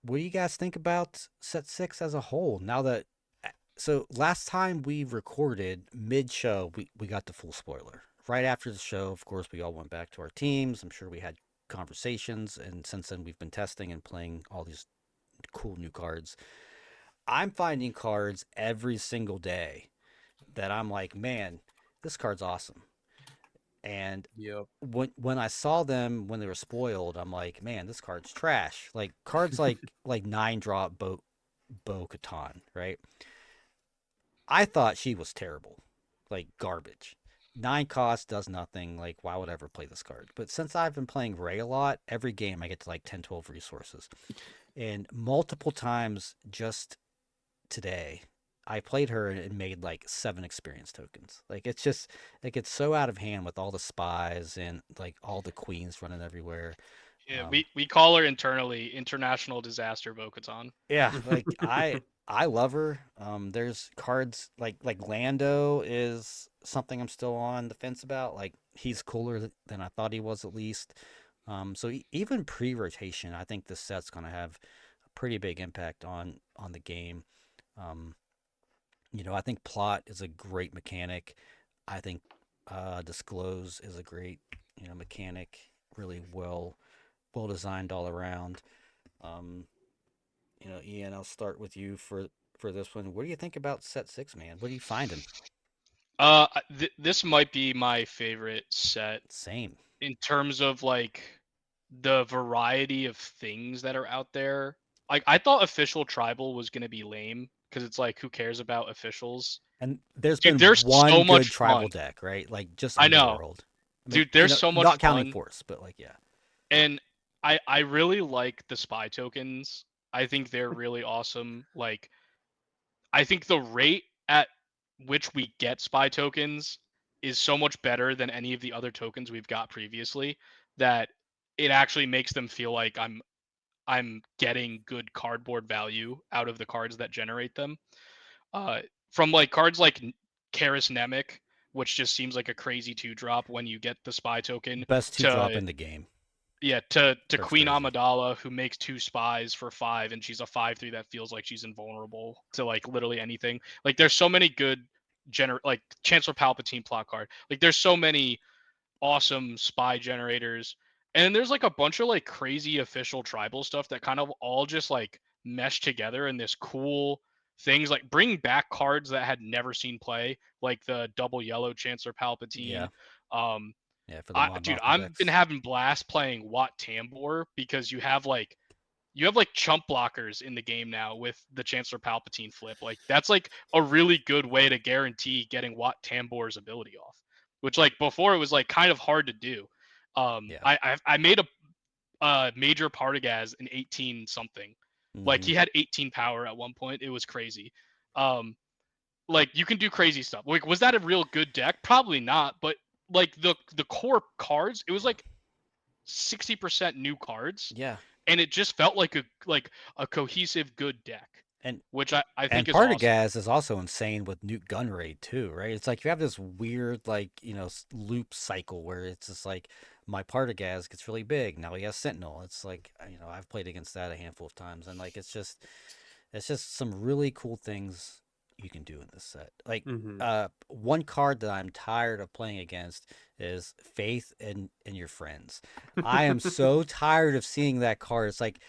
What do you guys think about set 6 as a whole? Now that so last time we recorded mid-show, we got the full spoiler. Right after the show, of course, we all went back to our teams. I'm sure we had conversations, and since then we've been testing and playing all these cool new cards. I'm finding cards every single day that I'm like, man, this card's awesome. And Yep. when I saw them when they were spoiled, I'm like, man, this card's trash. Like cards like 9-drop Bo Katan, right? I thought she was terrible, like garbage. 9 cost does nothing. Like, why would I ever play this card? But since I've been playing Ray a lot, every game I get to like 10, 12 resources. And multiple times just today, I played her and made like 7 experience tokens. Like, it's just, like, it's so out of hand with all the spies and like all the queens running everywhere. Yeah, we call her internally International Disaster Bo-Katan. Yeah, like I love her. There's cards like Lando is something I'm still on the fence about. Like he's cooler than I thought he was at least. So even pre-rotation, I think this set's gonna have a pretty big impact on the game. Um, I think plot is a great mechanic. I think disclose is a great mechanic. Really well well designed all around. Um, Ian, I'll start with you for this one. What do you think about set 6, man? What are you finding? This might be my favorite set Same. in terms of like the variety of things that are out there. Like I thought official tribal was gonna be lame because it's like who cares about officials? And there's Dude, been there's one so good much tribal fun. deck, right? Like just I know, Underworld. I mean, dude. There's so much not counting fun, Force, but like, yeah. and I really like the spy tokens. I think they're really awesome. Like I think the rate at which we get spy tokens is so much better than any of the other tokens we've got previously that it actually makes them feel like I'm getting good cardboard value out of the cards that generate them. Uh, from like cards like Karis Nemec, which just seems like a crazy 2-drop when you get the spy token, Best two drop to in the game. yeah, to Card's Queen crazy. Amidala, who makes 2 spies for 5, and she's a 5/3 that feels like she's invulnerable to like literally anything. Like there's so many good like Chancellor Palpatine plot card. Like there's so many awesome spy generators. And there's like a bunch of like crazy official tribal stuff that kind of all just like mesh together in this cool things, like bring back cards that had never seen play, like the double yellow Chancellor Palpatine. Yeah. Um Yeah, for the dude, Mon I've been decks. having blast playing Wat Tambor because you have chump blockers in the game now with the Chancellor Palpatine flip. Like that's like a really good way to guarantee getting Wat Tambor's ability off, which like before it was like kind of hard to do. Yeah. I made a major Partagaz in 18 something. Like Mm-hmm. he had 18 power at one point. It was crazy. Um, like you can do crazy stuff. Like was that a real good deck? Probably not. But like the core cards, it was like 60% new cards, Yeah. and it just felt like a cohesive good deck, And which I And think is awesome. Partagaz is also insane with Newt Gunraid too, right? It's like you have this weird like loop cycle where it's just like my Partagaz gets really big. Now he has Sentinel. It's like I've played against that a handful of times, and like it's just some really cool things you can do in this set. Like Mhm. one card that I'm tired of playing against is Faith in Your Friends. I am so tired of seeing that card. It's like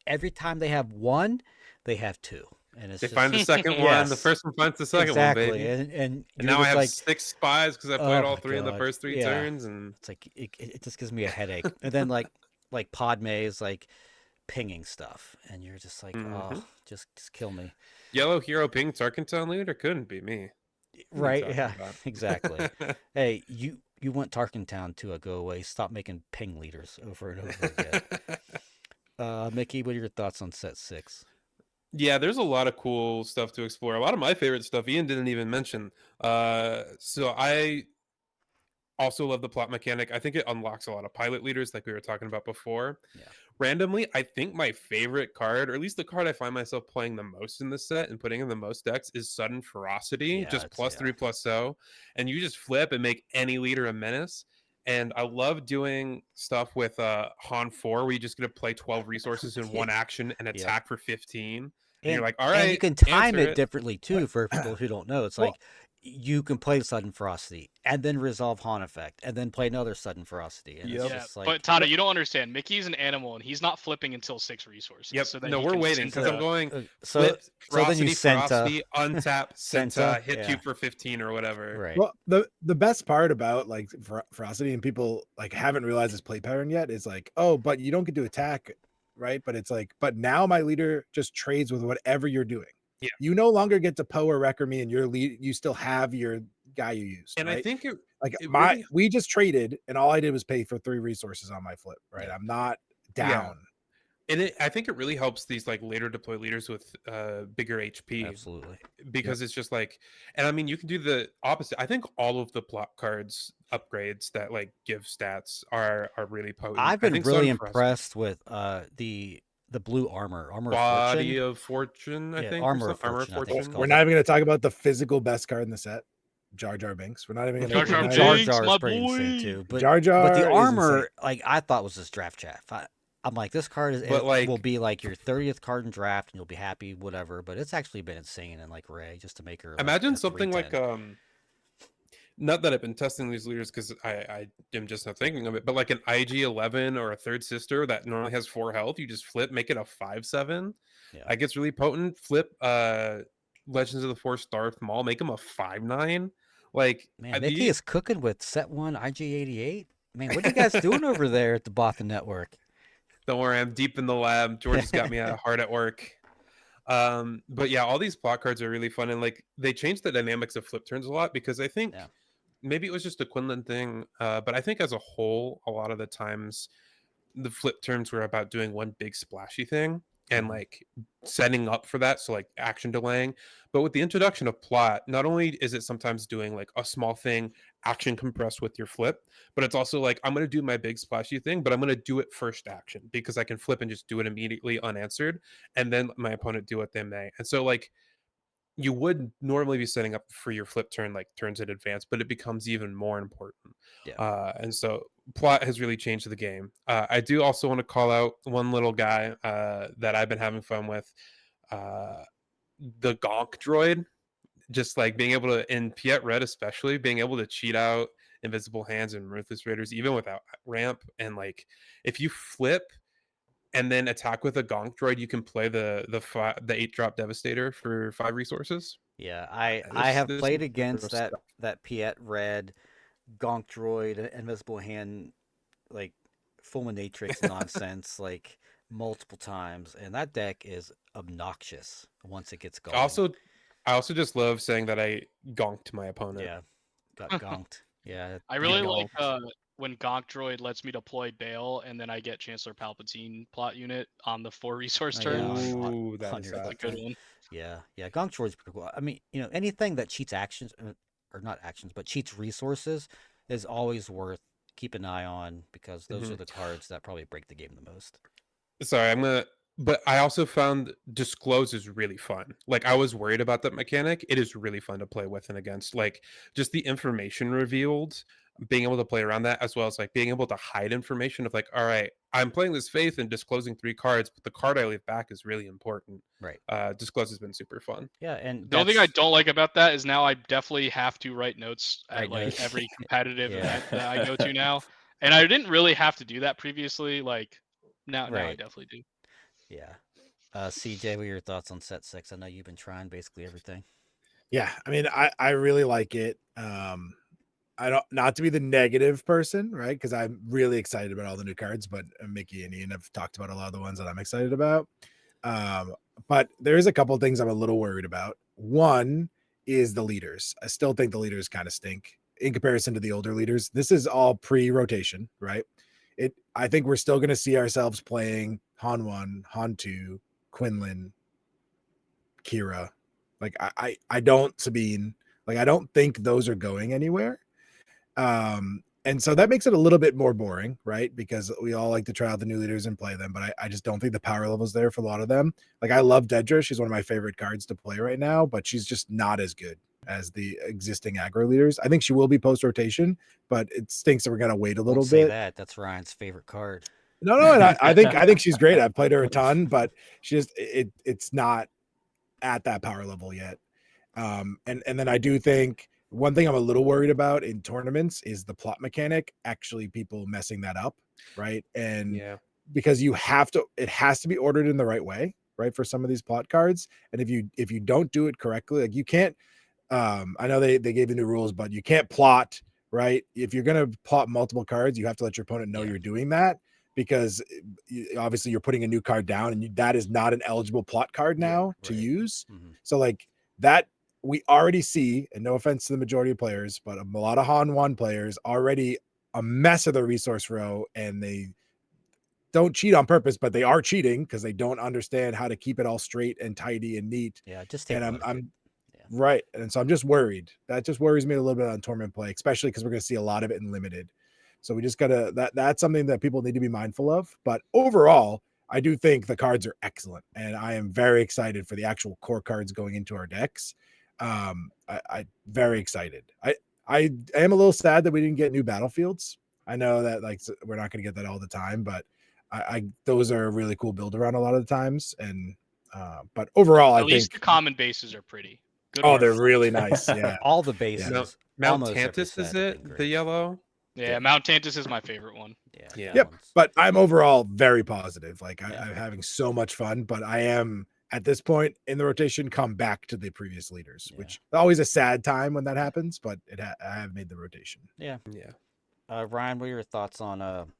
every time they have one, they have two. And it's They just find the second one. The yes, first one finds the second one, exactly. baby. And And you're now I just have like, 6 spies because I played oh all my 3 in the god, first 3 yeah. turns, and It's like it just gives me a headache. And then like Padme is like pinging stuff, and you're just like, oh, Mhm. just kill me. Yellow Hero Ping Tarkenton leader couldn't be me. What are you Right? talking Yeah, about? exactly. Hey, you want Tarkentown to go away. Stop making ping leaders over and over again. Mickey, what are your thoughts on set 6? Yeah, there's a lot of cool stuff to explore. A lot of my favorite stuff Ian didn't even mention. So I also love the plot mechanic. I think it unlocks a lot of pilot leaders, like we were talking about before. Yeah. Randomly, I think my favorite card, or at least the card I find myself playing the most in this set and putting in the most decks, is Sudden Ferocity, Yeah, just it's plus yeah. 3/0. And you just flip and make any leader a menace. And I love doing stuff with Han 4, where you just gonna play 12 resources in one action and Yep. attack for 15. And you're And like, all and you right, can time answer it it. differently too for people who don't know. It's Well, like you can play Sudden Ferocity and then resolve Han effect and then play another Sudden Ferocity. And it's Yep. Yeah, just but like Tata, you don't understand. Mickey's an animal, and he's not flipping until 6 resources, Yep. so that No, he we're can waiting send because I'm so to. going so flip, so then you ferocity, untap, Senta, Senta, hit yeah. you for 15 or whatever. Right. well, the best part about like ferocity, and people like haven't realized this play pattern yet, is like, oh, but you don't get to attack, right? But it's like, but now my leader just trades with whatever you're doing. Yeah. You no longer get to Poe or Wrecker me, and your lead, you still have your guy you used, And I right? think Like it really we just traded, and all I did was pay for 3 resources on my flip, right? Yeah. I'm not Yeah. down. And I think it really helps these like later deploy leaders with bigger HP Absolutely. because it's just like, and I mean, you can do the opposite. I think all of the plot cards upgrades that like give stats are really potent. I've I been think really Sudden Ferocity, impressed with the blue armor of Body fortune. of Fortune, I Yeah, think, or armor of something. Armor of fortune, I think it's Fortune. We're called. not even going to talk about the physical best card in the set, Jar Jar Binks. We're not even going Jar to. Jar Jar Binks, Jar is my pretty insane boy. too, but Jar the Jar is insane. armor, like I thought, was just draft chaff. I'm like, this card But will like, be like your 30th card in draft, and you'll be happy, whatever. But it's actually been insane in like Ray just to make her like imagine a something like 310. not that I've been testing these leaders because I am just not thinking of it, but like an IG-11 or a third sister that normally has 4 health, you just flip, make it a 5/7. Yeah. That gets really potent. Flip Legends of the Force Darth Maul, make him a 5/9. Like Man, Mickey is cooking with set 1 IG88. Man, what are you guys doing over there at the Bothan Network? Don't worry, I'm deep in the lab. George has got me hard at work. But yeah, all these plot cards are really fun, and like they changed the dynamics of flip turns a lot because I think maybe it was just a Quinlan thing, but I think as a whole, a lot of the times the flip turns were about doing one big splashy thing and like setting up for that, so like action delaying. But with the introduction of plot, not only is it sometimes doing like a small thing action compressed with your flip, but it's also like I'm going to do my big splashy thing, but I'm going to do it first action because I can flip and just do it immediately unanswered, and then my opponent do what they may. And so like you would normally be setting up for your flip turn like turns in advance, but it becomes even more important. And so plot has really changed the game. I do also want to call out one little guy that I've been having fun with, the Gonk droid. Just like being able to, in Piet Red especially, being able to cheat out Invisible Hands and Ruthless Raiders even without ramp. And like if you flip and then attack with a Gonk droid, you can play the 8-drop Devastator for 5 resources. Yeah, I have played against that Piet Red Gonk droid Invisible Hand like fulminatrix nonsense like multiple times, and that deck is obnoxious once it gets going. I also just love saying that I gonked my opponent. Yeah, got gonked. Yeah, I really like when Gonk Droid lets me deploy Bale, and then I get Chancellor Palpatine plot unit on the 4 resource turn. Ooh, that's a good one. Yeah, Gonk Droid's pretty cool. I mean, anything that cheats actions, or not actions, but cheats resources, is always worth keeping an eye on because those are the cards that probably break the game the most. Sorry, but I also found Disclose is really fun. Like I was worried about that mechanic. It is really fun to play with and against. Like just the information revealed, being able to play around that, as well as like being able to hide information of like, all right, I'm playing this Faith and disclosing 3 cards, but the card I leave back is really important. Right. Disclose has been super fun. Yeah, and the only thing I don't like about that is now I definitely have to write notes at every competitive event that I go to now, and I didn't really have to do that previously. Like now I definitely do. Yeah. CJ, what are your thoughts on set 6? I know you've been trying basically everything. Yeah, I mean, I really like it. I don't, not to be the negative person, right? Because I'm really excited about all the new cards, but Mickey and Ian have talked about a lot of the ones that I'm excited about. But there is a couple of things I'm a little worried about. One is the leaders. I still think the leaders kind of stink in comparison to the older leaders. This is all pre-rotation, right? I think we're still going to see ourselves playing Han 1, Han 2, Quinlan, Kira. Like I don't, Sabine. Like I don't think those are going anywhere. And so that makes it a little bit more boring, right? Because we all like to try out the new leaders and play them, but I just don't think the power level's there for a lot of them. Like I love Dedra. She's one of my favorite cards to play right now, but she's just not as good as the existing aggro leaders. I think she will be post-rotation, but it stinks that we're gonna wait a little bit. Say that. That's Ryan's favorite card. No, and I think she's great. I've played her a ton, but she just it's not at that power level yet. And then I do think one thing I'm a little worried about in tournaments is the plot mechanic, actually people messing that up, right? And because it has to be ordered in the right way, right? For some of these plot cards. And if you don't do it correctly, like you can't, I know they gave the new rules, but you can't plot, right? If you're going to plot multiple cards, you have to let your opponent know you're doing that, because obviously you're putting a new card down and that is not an eligible plot card now to use. So like that, we already see, and no offense to the majority of players, but a lot of Han 1 players already a mess of their resource row, and they don't cheat on purpose, but they are cheating because they don't understand how to keep it all straight and tidy and neat. Yeah, just take I'm right. And so I'm just worried. That just worries me a little bit on tournament play, especially because we're going to see a lot of it in limited. So we just gotta, that's something that people need to be mindful of. But overall, I do think the cards are excellent, and I am very excited for the actual core cards going into our decks. I very excited. I am a little sad that we didn't get new battlefields. I know that like we're not going to get that all the time, but I those are a really cool build around a lot of the times. And but overall, at least the common bases are pretty good Oh, ones. they're really nice. Yeah. All the bases, Mount almost every Tantus is set have been it? The great. yellow? Yeah, Mount Tantus is my favorite one. Yeah. Yeah. that Yep. one's- But I'm overall very positive. Like Yeah. I'm having so much fun, but I am at this point in the rotation come back to the previous leaders, Yeah. which always a sad time when that happens, but I have made the rotation. Yeah. Yeah. Ryan, what are your thoughts on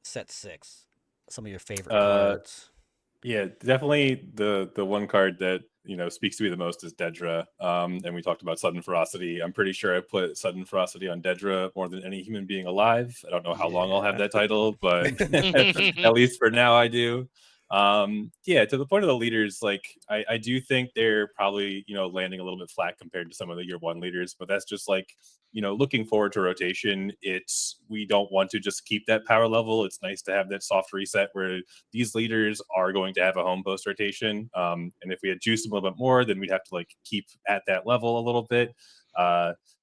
set 6? Some of your favorite Uh, cards. Yeah, definitely the one card that speaks to me the most is Dedra. And we talked about sudden ferocity. I'm pretty sure I put sudden ferocity on Dedra more than any human being alive. I don't know how long I'll have that title, but at least for now I do. Yeah, to the point of the leaders, like I do think they're probably landing a little bit flat compared to some of the year one leaders, but that's just like looking forward to rotation. We don't want to just keep that power level. It's nice to have that soft reset where these leaders are going to have a home post rotation. And if we had juiced them a little bit more, then we'd have to like keep at that level a little bit.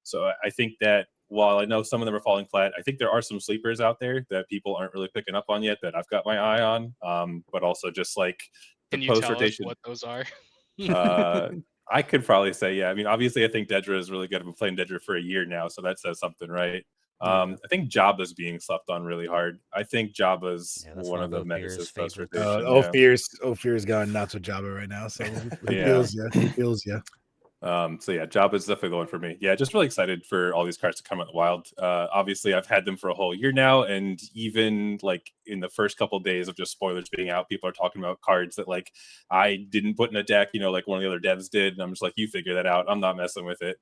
So I think that while I know some of them are falling flat, I think there are some sleepers out there that people aren't really picking up on yet that I've got my eye on. But also just like Can the you post tell us rotation. what those are? I could probably say, yeah. I mean, obviously, I think Dedra is really good. I've been playing Dedra for a year now, so that says something, right? I think Jabba's being slept on really hard. I think Jabba's that's one of the Ophir's menaces post favorites. rotation. Ophir's going nuts with Jabba right now, so he Yeah. feels you. He feels you. So yeah, Jabba's definitely the one for me. Yeah, just really excited for all these cards to come out in the wild. Obviously, I've had them for a whole year now, and even like in the first couple of days of just spoilers being out, people are talking about cards that like I didn't put in a deck, like one of the other devs did, and I'm just like, you figure that out. I'm not messing with it.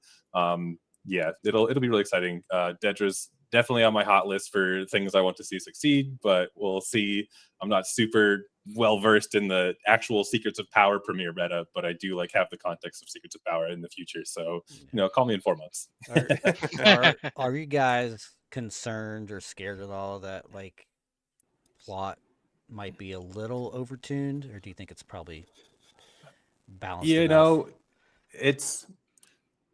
Yeah, it'll be really exciting. Dedra's definitely on my hot list for things I want to see succeed, but we'll see. I'm not super well versed in the actual Secrets of Power premiere meta, but I do like have the context of Secrets of Power in the future. So call me in 4 months. Are you guys concerned or scared at all that like plot might be a little overtuned, or do you think it's probably balanced enough? It's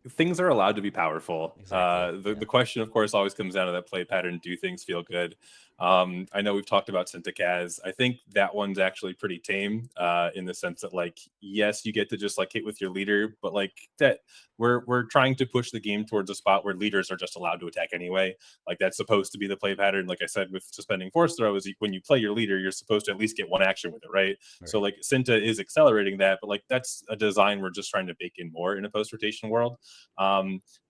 things are allowed to be powerful. Exactly. The question, of course, always comes down to that play pattern. Do things feel good? I know we've talked about Syntakaz. I think that one's actually pretty tame in the sense that, like, yes, you get to just like hit with your leader, but like that, we're trying to push the game towards a spot where leaders are just allowed to attack anyway. Like that's supposed to be the play pattern. Like I said, with suspending force throw, is when you play your leader, you're supposed to at least get one action with it, right? So like Synta is accelerating that, but like that's a design we're just trying to bake in more in a post rotation world.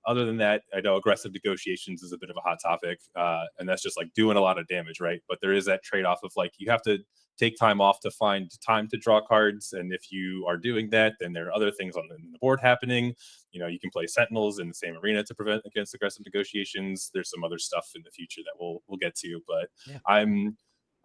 Other than that, I know aggressive negotiations is a bit of a hot topic, and that's just like doing a lot of damage, right? But there is that trade-off of like you have to take time off to find time to draw cards, and if you are doing that, then there are other things on the board happening. You can play Sentinels in the same arena to prevent against aggressive negotiations. There's some other stuff in the future that we'll get to, but Yeah.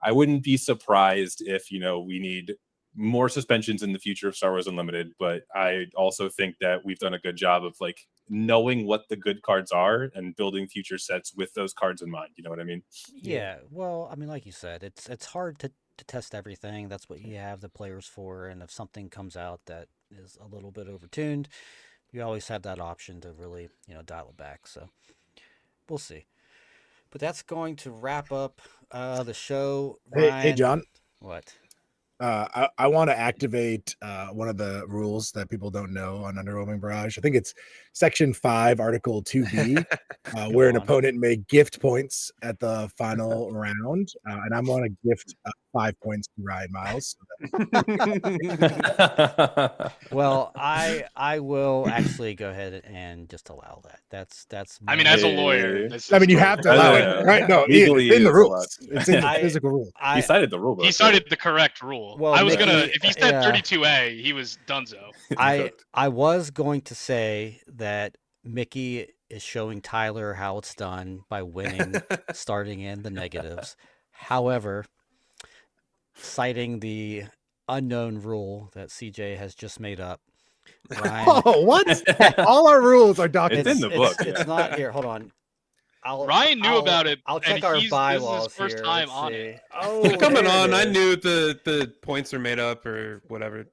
I wouldn't be surprised if we need more suspensions in the future of Star Wars Unlimited, but I also think that we've done a good job of like knowing what the good cards are and building future sets with those cards in mind. You know what I mean? Yeah. Well, I mean, like you said, it's hard to test everything. That's what you have the players for. And if something comes out that is a little bit overtuned, you always have that option to really, dial it back. So we'll see. But that's going to wrap up the show. Hey, Ryan, John. what? I want to activate one of the rules that people don't know on Underwhelming Barrage. I think it's Section 5, Article 2B, where an opponent may gift points at the final round, and I'm going to gift 5 points to Ryan Miles. Well, I will actually go ahead and just allow that. That's. I mean, as a lawyer, this I mean, is you have to allow it, right? No, legally it's in the is rules. allowed. It's in the physical rule. He cited the rule book. He cited the correct rule. Well, I was Mickey, gonna, if he said yeah. 32A, he was donezo. I was going to say that Mickey is showing Tyler how it's done by winning, starting in the negatives. However, citing the unknown rule that CJ has just made up, Ryan. Oh, what? All our rules are documented. It's in the book. It's not here. Hold on. Ryan knew about it. I'll check and our this is his bylaws first here. time Let's on see. it. Oh, Coming there it on, I is. knew the points are made up or whatever.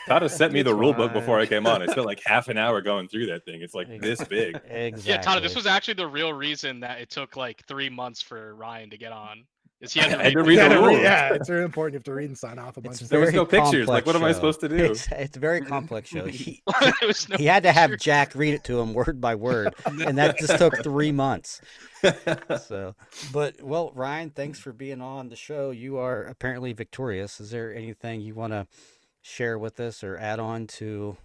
Tata sent me the It's rule book fine. before I came on. I spent like half an hour going through that thing. It's like this big. Exactly. Yeah, Tyler, this was actually the real reason that it took like 3 months for Ryan to get on. Is he had to I had to read read Yeah, the rules. it's very important. You have to read and sign off a bunch of There was stuff. no pictures. Like, complex what am I show. supposed to do? It's a very complex show. There was no He had to have picture. Jack read it to him word by word, and that just took 3 months. So, but well, Ryan, thanks for being on the show. You are apparently victorious. Is there anything you want to share with us or add on to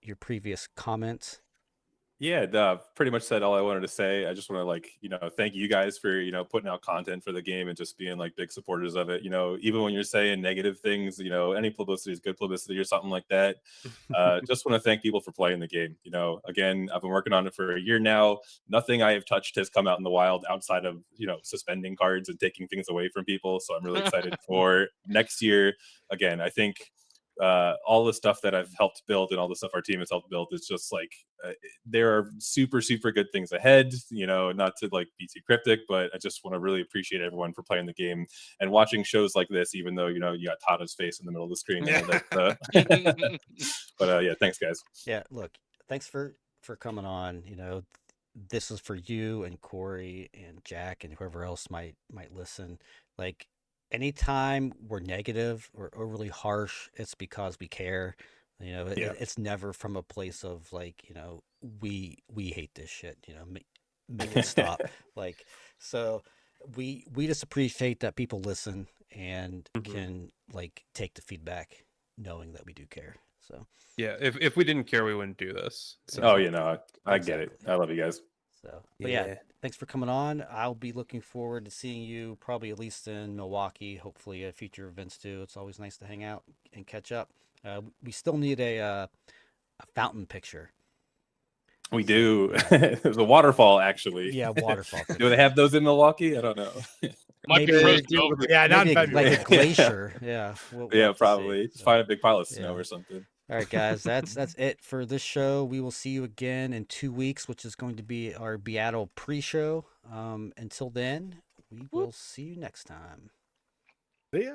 your previous comments? Yeah, pretty much said all I wanted to say. I just want to thank you guys for putting out content for the game and just being like big supporters of it. Even when you're saying negative things, any publicity is good publicity or something like that. Just want to thank people for playing the game. Again, I've been working on it for a year now. Nothing I have touched has come out in the wild outside of suspending cards and taking things away from people. So I'm really excited for next year. Again, I think all the stuff that I've helped build and all the stuff our team has helped build is just like there are super good things ahead. Not to like be too cryptic, but I just want to really appreciate everyone for playing the game and watching shows like this, even though you got Tata's face in the middle of the screen. But yeah, thanks guys. Yeah, look, thanks for coming on. This is for you and Corey and Jack and whoever else might listen. Like anytime we're negative or overly harsh, it's because we care. Yeah. It's never from a place of like, we hate this shit. Make it stop. Like, so we just appreciate that people listen and can like take the feedback, knowing that we do care. So Yeah, if we didn't care, we wouldn't do this. So. Oh, I get it. Exactly. I love you guys. So, but yeah, thanks for coming on. I'll be looking forward to seeing you probably at least in Milwaukee, hopefully at future events too. It's always nice to hang out and catch up. We still need a fountain picture. We do. The waterfall, actually. Yeah, waterfall. Do they have those in Milwaukee? I don't know. Might be Maybe frozen over. Yeah, not in Maybe like February. a glacier. Yeah. We'll Yeah, have to see. probably. Just So, find a big pile of snow yeah. or something. All right, guys, that's it for this show. We will see you again in 2 weeks, which is going to be our Beatle pre-show. Until then, we will see you next time. See ya.